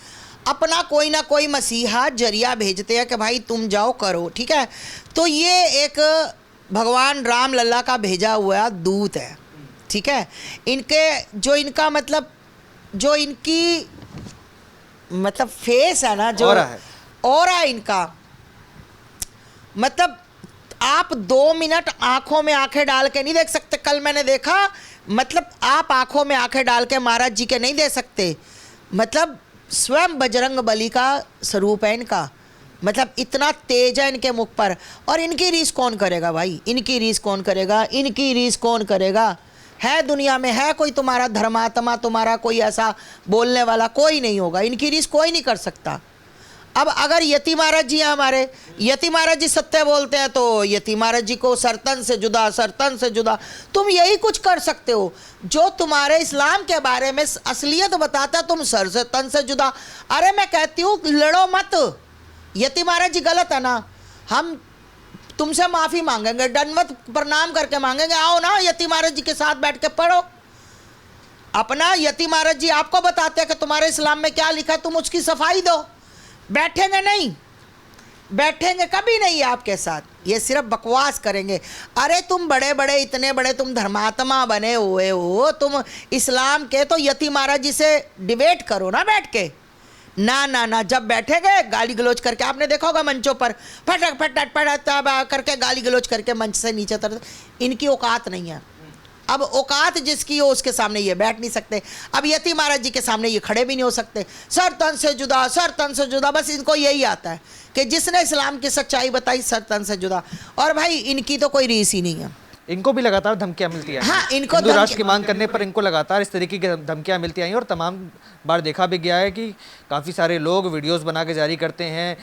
अपना कोई ना कोई मसीहा जरिया भेजते हैं कि भाई तुम जाओ करो, ठीक है। तो ये एक भगवान राम लल्ला का भेजा हुआ दूत है, ठीक है। इनके जो इनका मतलब जो इनकी मतलब फेस है ना, जो ऑरा है इनका, मतलब आप 2 मिनट आंखों में आंखें डाल के नहीं देख सकते। कल मैंने देखा, मतलब आप आंखों में आंखें डाल के महाराज जी के नहीं दे सकते। मतलब स्वयं बजरंग बली का स्वरूप है इनका, मतलब इतना तेज है इनके मुख पर। और इनकी रीस कौन करेगा भाई? इनकी रीस कौन करेगा? इनकी रीस कौन करेगा? है दुनिया में है कोई तुम्हारा धर्मात्मा, तुम्हारा कोई ऐसा बोलने वाला? कोई नहीं होगा। इनकी रीस कोई नहीं कर सकता। अब अगर यति महाराज जी हैं हमारे, यति महाराज जी सत्य बोलते हैं, तो यति महाराज जी को सरतन से जुदा, सरतन से जुदा। तुम यही कुछ कर सकते हो जो तुम्हारे इस्लाम के बारे में असलियत बताता है, तुम सर से तन से जुदा। अरे मैं कहती हूँ लड़ो मत। यति महाराज जी गलत है ना, हम तुमसे माफ़ी मांगेंगे, दंडवत प्रणाम करके मांगेंगे। आओ ना यति महाराज जी के साथ बैठ के पढ़ो अपना। यति महाराज जी आपको बताते हैं कि तुम्हारे इस्लाम में क्या लिखा है, तुम उसकी सफाई दो। बैठेंगे नहीं, बैठेंगे कभी नहीं आपके साथ, ये सिर्फ बकवास करेंगे। अरे तुम बड़े बड़े, इतने बड़े तुम धर्मात्मा बने हुए हो तुम इस्लाम के, तो यति महाराज जी से डिबेट करो ना बैठ के। ना ना ना, जब बैठेंगे गाली गलोच करके, आपने देखा होगा मंचों पर फटक फटक फटक करके गाली गलोच करके मंच से नीचे उतर। इनकी औकात नहीं है। अब औकात जिसकी हो उसके सामने ये बैठ नहीं सकते। अब यति महाराज जी के सामने ये खड़े भी नहीं हो सकते। सर तन से जुदा, सर तन से जुदा, बस इनको यही आता है कि जिसने इस्लाम की सच्चाई बताई सर तन से जुदा। और भाई इनकी तो कोई रीस ही नहीं है। इनको भी लगातार धमकियां मिलती हैं। हाँ, इनको हिंदू राष्ट्र की मांग करने पर इनको लगातार इस तरीके की धमकियां मिलती आई और तमाम बार देखा भी गया है कि काफ़ी सारे लोग वीडियोस बना के जारी करते हैं,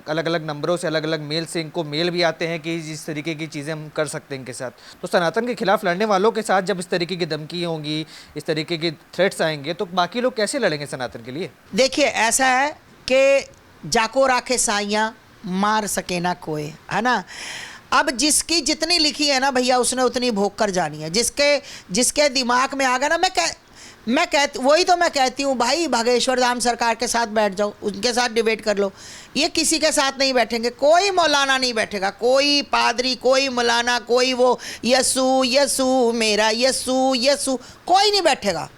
अलग अलग नंबरों से, अलग अलग मेल से इनको मेल भी आते हैं कि इस तरीके की चीज़ें हम कर सकते हैं इनके साथ। तो सनातन के खिलाफ लड़ने वालों के साथ जब इस तरीके की धमकी होंगी, इस तरीके के थ्रेट्स आएंगे, तो बाकी लोग कैसे लड़ेंगे सनातन के लिए? देखिए ऐसा है कि जाको राखे साइयाँ मार सके ना कोई, है ना। अब जिसकी जितनी लिखी है ना भैया, उसने उतनी भोग कर जानी है। जिसके दिमाग में आ गया ना, वही तो मैं कहती हूँ भाई, बागेश्वर धाम सरकार के साथ बैठ जाओ, उनके साथ डिबेट कर लो। ये किसी के साथ नहीं बैठेंगे, कोई मौलाना नहीं बैठेगा, कोई पादरी, कोई मौलाना, कोई वो यसु यसु मेरा यसु यसु, कोई नहीं बैठेगा।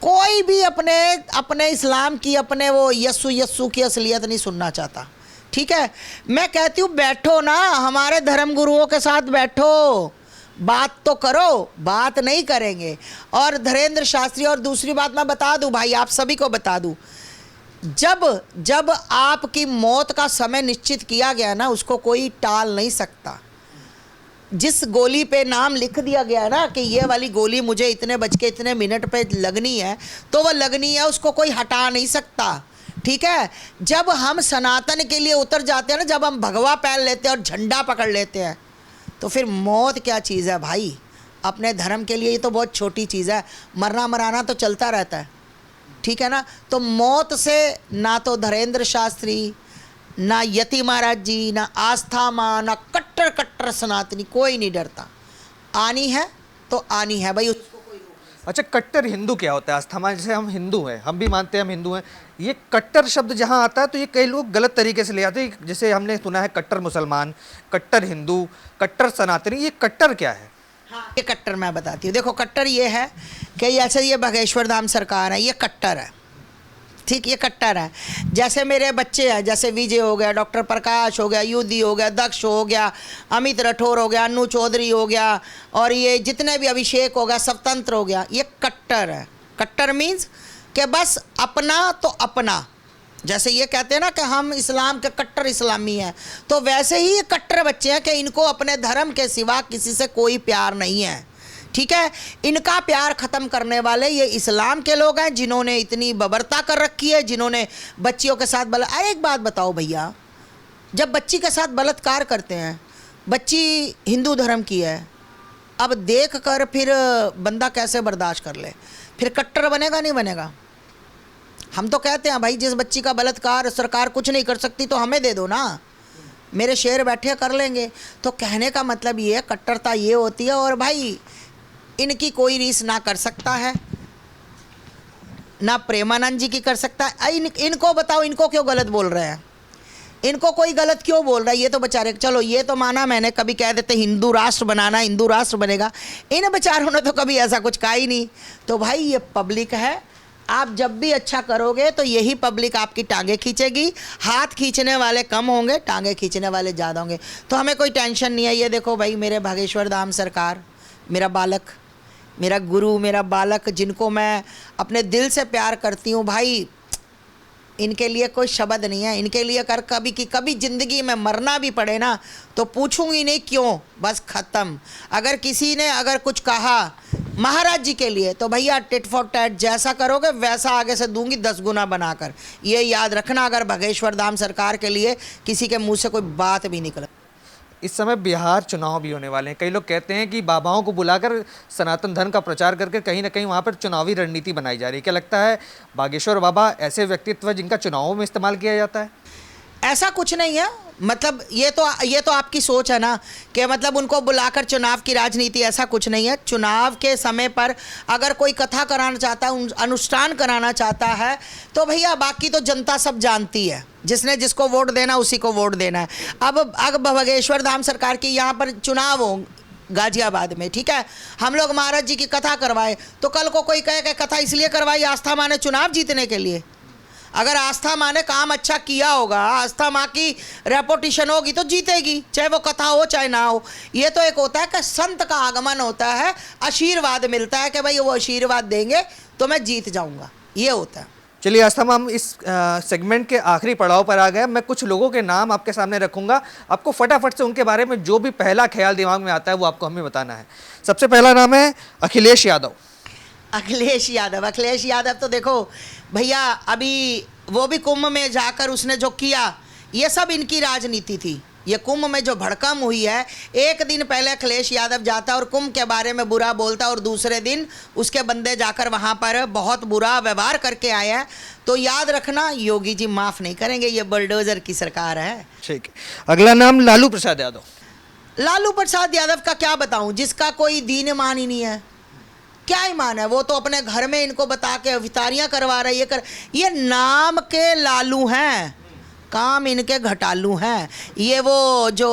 कोई भी अपने इस्लाम की, अपने वो यसु यसु की असलियत नहीं सुनना चाहता, ठीक है। मैं कहती हूँ बैठो ना, हमारे धर्म गुरुओं के साथ बैठो, बात तो करो। बात नहीं करेंगे। और धीरेन्द्र शास्त्री, और दूसरी बात मैं बता दूं भाई, आप सभी को बता दूं, जब आपकी मौत का समय निश्चित किया गया ना, उसको कोई टाल नहीं सकता। जिस गोली पे नाम लिख दिया गया ना कि ये वाली गोली मुझे इतने बज के इतने मिनट पे लगनी है, तो वह लगनी है, उसको कोई हटा नहीं सकता, ठीक है। जब हम सनातन के लिए उतर जाते हैं ना, जब हम भगवा पहन लेते हैं और झंडा पकड़ लेते हैं, तो फिर मौत क्या चीज़ है भाई? अपने धर्म के लिए ये तो बहुत छोटी चीज़ है। मरना मराना तो चलता रहता है, ठीक है ना। तो मौत से ना तो धीरेन्द्र शास्त्री, ना यति महाराज जी, ना आस्था माँ, ना कट्टर कट्टर सनातनी, कोई नहीं डरता। आनी है तो आनी है भाई, उसको कोई रोक नहीं। अच्छा, कट्टर हिंदू क्या होता है? आस्था माँ, जैसे हम हिंदू हैं, हम भी मानते हैं हम हिंदू हैं, ये कट्टर शब्द जहाँ आता है तो ये कई लोग गलत तरीके से ले आते हैं। जैसे हमने सुना है कट्टर मुसलमान, कट्टर हिंदू, कट्टर सनातनी, ये कट्टर क्या है? हाँ, ये कट्टर मैं बताती हूँ। देखो कट्टर ये है कि ऐसे ये बागेश्वर धाम सरकार है, ये कट्टर है, ठीक, ये कट्टर है। जैसे मेरे बच्चे हैं, जैसे विजय हो गया, डॉक्टर प्रकाश हो गया, युद्धि हो गया, दक्ष हो गया, अमित राठौर हो गया, अनु चौधरी हो गया, और ये जितने भी अभिषेक हो गया, स्वतंत्र हो गया, ये कट्टर है। कट्टर मीन्स कि बस अपना तो अपना, जैसे ये कहते हैं ना कि हम इस्लाम के कट्टर इस्लामी हैं, तो वैसे ही ये कट्टर बच्चे हैं कि इनको अपने धर्म के सिवा किसी से कोई प्यार नहीं है। ठीक है, इनका प्यार ख़त्म करने वाले ये इस्लाम के लोग हैं, जिन्होंने इतनी बर्बरता कर रखी है, जिन्होंने बच्चियों के साथ अरे एक बात बताओ भैया, जब बच्ची के साथ बलात्कार करते हैं, बच्ची हिंदू धर्म की है, अब देख कर फिर बंदा कैसे बर्दाश्त कर ले? फिर कट्टर बनेगा नहीं बनेगा? हम तो कहते हैं भाई जिस बच्ची का बलात्कार सरकार कुछ नहीं कर सकती तो हमें दे दो ना, मेरे शेर बैठे कर लेंगे। तो कहने का मतलब ये है, कट्टरता ये होती है। और भाई इनकी कोई रीस ना कर सकता है, ना प्रेमानंद जी की कर सकता है। इनको बताओ, इनको क्यों गलत बोल रहे हैं? इनको कोई गलत क्यों बोल रहा है? ये तो बेचारे, चलो ये तो माना मैंने, कभी कह देते हिंदू राष्ट्र बनाना, हिंदू राष्ट्र बनेगा, इन बेचारों ने तो कभी ऐसा कुछ कहा ही नहीं। तो भाई ये पब्लिक है, आप जब भी अच्छा करोगे तो यही पब्लिक आपकी टांगे खींचेगी। हाथ खींचने वाले कम होंगे, टांगे खींचने वाले ज़्यादा होंगे। तो हमें कोई टेंशन नहीं है। ये देखो भाई, मेरे भागेश्वर धाम सरकार, मेरा बालक, मेरा गुरु, मेरा बालक, जिनको मैं अपने दिल से प्यार करती हूँ भाई, इनके लिए कोई शब्द नहीं है। इनके लिए कर कभी ज़िंदगी में मरना भी पड़े ना तो पूछूंगी नहीं क्यों, बस ख़त्म। अगर किसी ने अगर कुछ कहा महाराज जी के लिए तो भैया टिट फॉर टैट, जैसा करोगे वैसा आगे से दूंगी 10 गुना बनाकर। ये याद रखना, अगर बागेश्वर धाम सरकार के लिए किसी के मुंह से कोई बात भी निकले। इस समय बिहार चुनाव भी होने वाले हैं। कई लोग कहते हैं कि बाबाओं को बुलाकर सनातन धर्म का प्रचार करके कहीं ना कहीं वहाँ पर चुनावी रणनीति बनाई जा रही है। क्या लगता है, बागेश्वर बाबा ऐसे व्यक्तित्व जिनका चुनावों में इस्तेमाल किया जाता है? ऐसा कुछ नहीं है, मतलब ये तो आपकी सोच है ना कि मतलब उनको बुलाकर चुनाव की राजनीति, ऐसा कुछ नहीं है। चुनाव के समय पर अगर कोई कथा कराना चाहता है, अनुष्ठान कराना चाहता है, तो भैया बाकी तो जनता सब जानती है, जिसने जिसको वोट देना उसी को वोट देना है। अब बागेश्वर धाम सरकार की यहाँ पर चुनाव हो गाजियाबाद में, ठीक है, हम लोग महाराज जी की कथा करवाए, तो कल को कोई कहे कि कथा इसलिए करवाई आस्था माँ ने चुनाव जीतने के लिए। अगर आस्था माँ ने काम अच्छा किया होगा, आस्था माँ की रेपुटेशन होगी तो जीतेगी, चाहे वो कथा हो चाहे ना हो। ये तो एक होता है कि संत का आगमन होता है, आशीर्वाद मिलता है कि भाई वो आशीर्वाद देंगे तो मैं जीत जाऊंगा, ये होता है। चलिए आस्था मैम, हम इस सेगमेंट के आखिरी पड़ाव पर आ गए। मैं कुछ लोगों के नाम आपके सामने रखूंगा, आपको फटाफट से उनके बारे में जो भी पहला ख्याल दिमाग में आता है वो आपको हमें बताना है। सबसे पहला नाम है अखिलेश यादव। अखिलेश यादव तो देखो भैया, अभी वो भी कुंभ में जाकर उसने जो किया, ये सब इनकी राजनीति थी। ये कुंभ में जो भड़कम हुई है, एक दिन पहले अखिलेश यादव जाता और कुंभ के बारे में बुरा बोलता और दूसरे दिन उसके बंदे जाकर वहाँ पर बहुत बुरा व्यवहार करके आए हैं। तो याद रखना, योगी जी माफ़ नहीं करेंगे, ये बुलडोजर की सरकार है। ठीक है, अगला नाम लालू प्रसाद यादव। लालू प्रसाद यादव का क्या बताऊँ, जिसका कोई दीन ईमान ही नहीं है। क्या ईमान है? वो तो अपने घर में इनको बता के अवतारियाँ करवा रहे, ये नाम के लालू हैं, काम इनके घटालू हैं। ये वो जो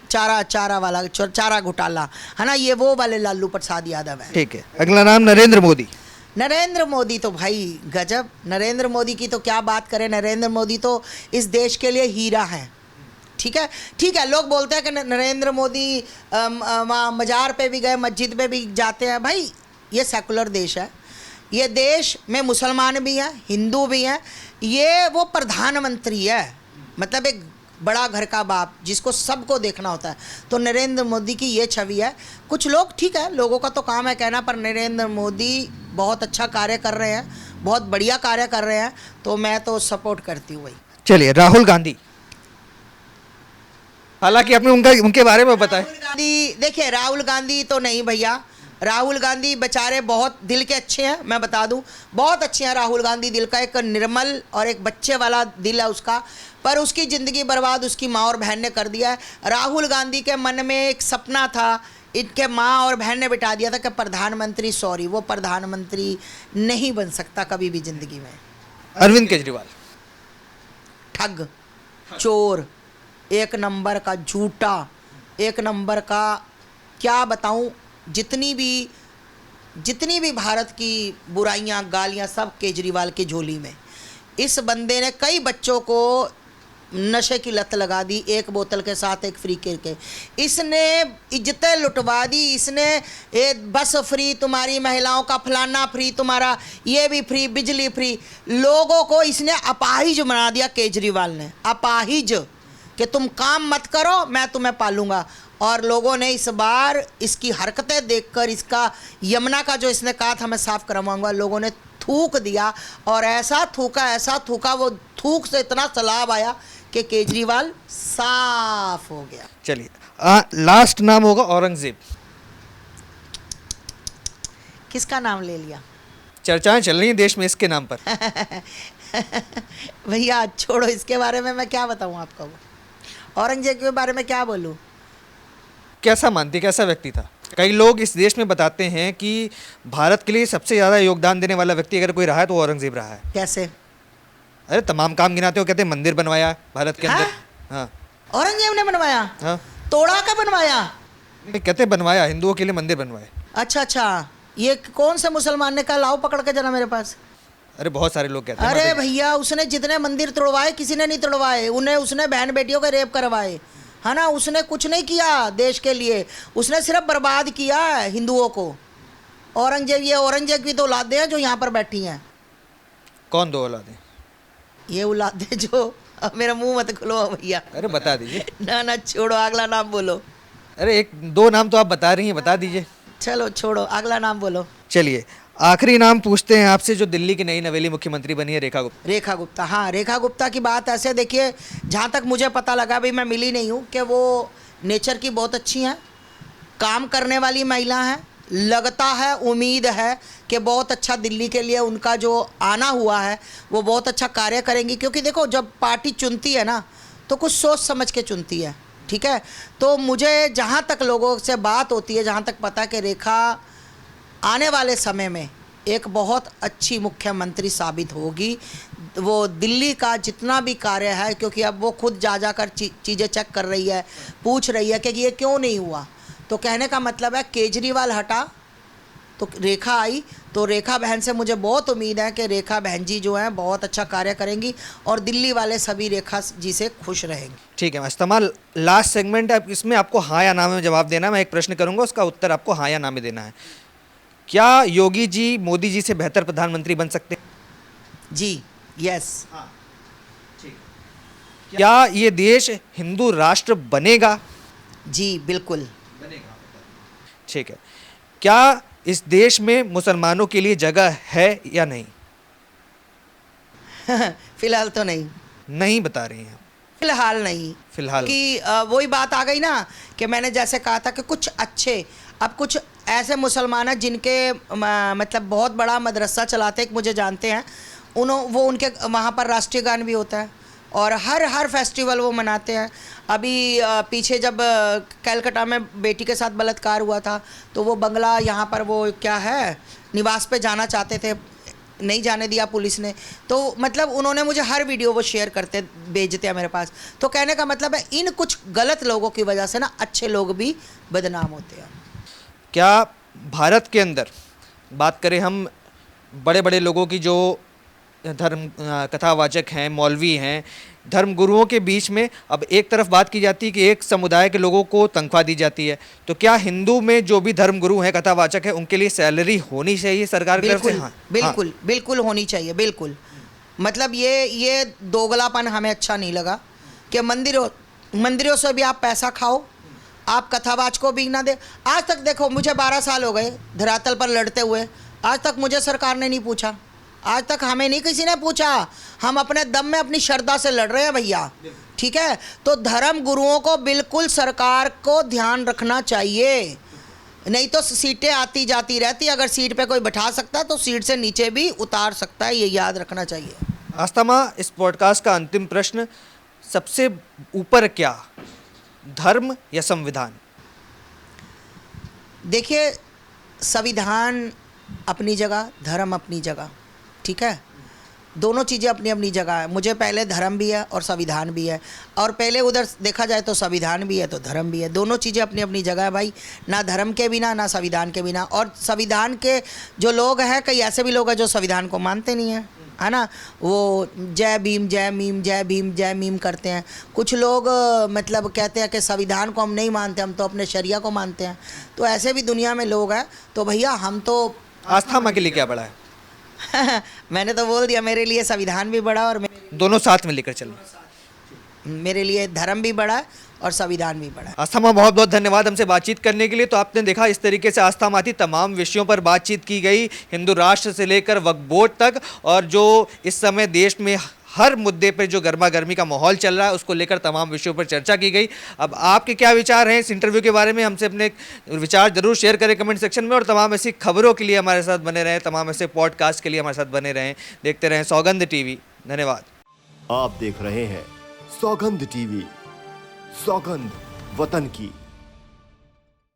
चारा वाला चारा घोटाला है ना, ये वो वाले लालू प्रसाद यादव है। ठीक है, अगला नाम नरेंद्र मोदी। नरेंद्र मोदी तो भाई गजब, नरेंद्र मोदी की तो क्या बात करें। नरेंद्र मोदी तो इस देश के लिए हीरा है। ठीक है, लोग बोलते हैं कि नरेंद्र मोदी वहाँ मज़ार पे भी गए, मस्जिद पे भी जाते हैं। भाई ये सेकुलर देश है, ये देश में मुसलमान भी हैं, हिंदू भी हैं। ये वो प्रधानमंत्री है, मतलब एक बड़ा घर का बाप जिसको सबको देखना होता है। तो नरेंद्र मोदी की ये छवि है। कुछ लोग, ठीक है, लोगों का तो काम है कहना, पर नरेंद्र मोदी बहुत अच्छा कार्य कर रहे हैं, बहुत बढ़िया कार्य कर रहे हैं, तो मैं तो सपोर्ट करती हूँ भाई। चलिए, राहुल गांधी। हालांकि आपने उनके बारे में बताया। देखिए, राहुल गांधी तो नहीं भैया, राहुल गांधी बेचारे बहुत दिल के अच्छे हैं, मैं बता दूं, बहुत अच्छे हैं राहुल गांधी। दिल का एक निर्मल और एक बच्चे वाला दिल है उसका, पर उसकी ज़िंदगी बर्बाद उसकी माँ और बहन ने कर दिया है। राहुल गांधी के मन में एक सपना था, इनके माँ और बहन ने बिठा दिया था कि प्रधानमंत्री, सॉरी, वो प्रधानमंत्री नहीं बन सकता कभी भी ज़िंदगी में। अरविंद केजरीवाल। ठग, चोर, एक नंबर का झूठा, एक नंबर का, क्या बताऊं, जितनी भी जितनी भी भारत की बुराइयां गालियां सब केजरीवाल की झोली में। इस बंदे ने कई बच्चों को नशे की लत लगा दी, एक बोतल के साथ एक फ्री के। इसने इज्जतें लुटवा दी, इसने बस फ्री, तुम्हारी महिलाओं का फलाना फ्री, तुम्हारा ये भी फ्री, बिजली फ्री। लोगों को इसने अपाहिज बना दिया केजरीवाल ने, अपाहिज, कि तुम काम मत करो मैं तुम्हें पालूंगा। और लोगों ने इस बार इसकी हरकतें देखकर, इसका यमुना का जो इसने कहा था मैं साफ करवाऊंगा, लोगों ने थूक दिया। और ऐसा थूका, वो थूक से इतना सैलाब आया कि केजरीवाल साफ हो गया। चलिए लास्ट नाम होगा औरंगजेब। किसका नाम ले लिया? चर्चाएं चल रही हैं देश में इसके नाम पर। भैया छोड़ो, इसके बारे में मैं क्या बताऊं आपको, औरंगजेब के बारे में क्या बोलूं। कैसा मानती, कैसा व्यक्ति था? कई लोग इस देश में बताते हैं कि भारत के लिए सबसे ज़्यादा योगदान देने वाला व्यक्ति अगर कोई रहा है तो वो औरंगजेब रहा है। कैसे? अरे तमाम काम गिनाते हो, कहते हैं मंदिर बनवाया भारत के अंदर। हाँ, औरंगजेब ने बनवाया? हाँ, तोड़ा का बनवाया? कहते बनवाया, हिंदुओं के लिए मंदिर बनवाए। अच्छा, ये कौन से मुसलमान ने कहा लाओ पकड़ के जरा मेरे पास? अरे बहुत सारे लोग कहते हैं। अरे भैया उसने जितने मंदिर तोड़वाए किसी ने नहीं तोड़वाए, उसने बहन बेटियों के रेप करवाए, है ना। उसने कुछ नहीं किया देश के लिए, उसने सिर्फ बर्बाद किया हिंदुओं को। औरंगजेब, ये औरंगजेब की तो औलादें हैं जो यहाँ पर बैठी हैं। कौन दो औलादें? ये औलादें जो, अब मेरा मुंह मत खुलो भैया। अरे बता दीजिए। ना छोड़ो, अगला नाम बोलो। अरे एक दो नाम तो आप बता रही हैं, बता दीजिए। चलो छोड़ो, अगला नाम बोलो। चलिए आखिरी नाम पूछते हैं आपसे, जो दिल्ली की नई नवेली मुख्यमंत्री बनी है, रेखा गुप्ता। रेखा गुप्ता, हाँ रेखा गुप्ता की बात ऐसे देखिए, जहाँ तक मुझे पता लगा, भाई मैं मिली नहीं हूँ, कि वो नेचर की बहुत अच्छी हैं, काम करने वाली महिला हैं। लगता है, उम्मीद है कि बहुत अच्छा दिल्ली के लिए उनका जो आना हुआ है वो बहुत अच्छा कार्य करेंगी। क्योंकि देखो जब पार्टी चुनती है ना तो कुछ सोच समझ के चुनती है, ठीक है। तो मुझे जहाँ तक लोगों से बात होती है, जहाँ तक पता है कि रेखा आने वाले समय में एक बहुत अच्छी मुख्यमंत्री साबित होगी। वो दिल्ली का जितना भी कार्य है, क्योंकि अब वो खुद जा कर चीज़ें चेक कर रही है, पूछ रही है कि ये क्यों नहीं हुआ। तो कहने का मतलब है केजरीवाल हटा तो रेखा आई, तो रेखा बहन से मुझे बहुत उम्मीद है कि रेखा बहन जी जो हैं बहुत अच्छा कार्य करेंगी और दिल्ली वाले सभी रेखा जी से खुश रहेंगे। ठीक है मस्तमा, लास्ट सेगमेंट है, इसमें आपको हाँ या ना में जवाब देना है। मैं एक प्रश्न करूंगा, उसका उत्तर आपको हाँ या ना में देना है। क्या योगी जी मोदी जी से बेहतर प्रधानमंत्री बन सकते हैं? जी, यस। हाँ, ठीक। क्या ये देश हिंदू राष्ट्र बनेगा? जी बिल्कुल बनेगा। ठीक है। क्या इस देश में मुसलमानों के लिए जगह है या नहीं? फिलहाल तो नहीं। नहीं बता रही हैं? फिलहाल नहीं। फिलहाल कि वही बात आ गई ना कि मैंने जैसे कहा था कि कुछ अच्छे, अब कुछ ऐसे मुसलमान हैं जिनके मतलब बहुत बड़ा मदरसा चलाते हैं, मुझे जानते हैं, वो उनके वहाँ पर राष्ट्रीय गान भी होता है और हर फेस्टिवल वो मनाते हैं। अभी पीछे जब कलकत्ता में बेटी के साथ बलात्कार हुआ था तो वो बंगला यहाँ पर वो क्या है निवास पे जाना चाहते थे, नहीं जाने दिया पुलिस ने। तो मतलब उन्होंने मुझे हर वीडियो वो शेयर करते भेजते हैं मेरे पास। तो कहने का मतलब है इन कुछ गलत लोगों की वजह से ना अच्छे लोग भी बदनाम होते हैं। क्या भारत के अंदर बात करें हम बड़े बड़े लोगों की, जो धर्म कथावाचक हैं, मौलवी हैं, धर्म गुरुओं के बीच में अब एक तरफ बात की जाती है कि एक समुदाय के लोगों को तनख्वाह दी जाती है, तो क्या हिंदू में जो भी धर्म गुरु हैं, कथावाचक हैं, उनके लिए सैलरी होनी चाहिए सरकार की तरफ से? हाँ, बिल्कुल हाँ। बिल्कुल होनी चाहिए, बिल्कुल। मतलब ये दोगलापन हमें अच्छा नहीं लगा कि मंदिरों से भी आप पैसा खाओ, आप कथावाच को भी ना दे। आज तक देखो मुझे 12 साल हो गए धरातल पर लड़ते हुए, आज तक मुझे सरकार ने नहीं पूछा, आज तक हमें नहीं किसी ने पूछा। हम अपने दम में अपनी श्रद्धा से लड़ रहे हैं भैया, ठीक है। तो धर्म गुरुओं को बिल्कुल सरकार को ध्यान रखना चाहिए, नहीं तो सीटें आती जाती रहती। अगर सीट पे कोई बैठा सकता है तो सीट से नीचे भी उतार सकता है, ये याद रखना चाहिए। आस्थमा, इस पॉडकास्ट का अंतिम प्रश्न, सबसे ऊपर क्या, धर्म या संविधान? देखिए संविधान अपनी जगह, धर्म अपनी जगह, ठीक है। दोनों चीज़ें अपनी अपनी जगह है। मुझे पहले धर्म भी है और संविधान भी है, और पहले उधर देखा जाए तो संविधान भी है तो धर्म भी है। दोनों चीज़ें अपनी अपनी जगह है भाई, ना धर्म के बिना ना संविधान के बिना। और संविधान के जो लोग हैं, कई ऐसे भी लोग हैं जो संविधान को मानते नहीं हैं, है ना। वो जय भीम जय मीम, जय भीम जय मीम करते हैं। कुछ लोग मतलब कहते हैं कि संविधान को हम नहीं मानते, हम तो अपने शरिया को मानते हैं। तो ऐसे भी दुनिया में लोग हैं। तो भैया हम तो आस्था माँ के लिए क्या बड़ा है? मैंने तो बोल दिया, मेरे लिए संविधान भी बड़ा और दोनों साथ में लेकर चलना। मेरे लिए धर्म भी बड़ा है और संविधान भी बड़ा है। आस्था माँ बहुत बहुत धन्यवाद हमसे बातचीत करने के लिए। तो आपने देखा इस तरीके से आस्था माँ थी, तमाम विषयों पर बातचीत की गई, हिंदू राष्ट्र से लेकर वक्फ बोर्ड तक, और जो इस समय देश में हर मुद्दे पर जो गर्मा गर्मी का माहौल चल रहा है उसको लेकर तमाम विषयों पर चर्चा की गई। अब आपके क्या विचार हैं इस इंटरव्यू के बारे में, हमसे अपने विचार जरूर शेयर करें कमेंट सेक्शन में। और तमाम ऐसी खबरों के लिए हमारे साथ बने रहें, तमाम ऐसे पॉडकास्ट के लिए हमारे साथ बने रहें। देखते रहें सौगंध टीवी। धन्यवाद। आप देख रहे हैं सौगंध टीवी, सौगंध वतन की।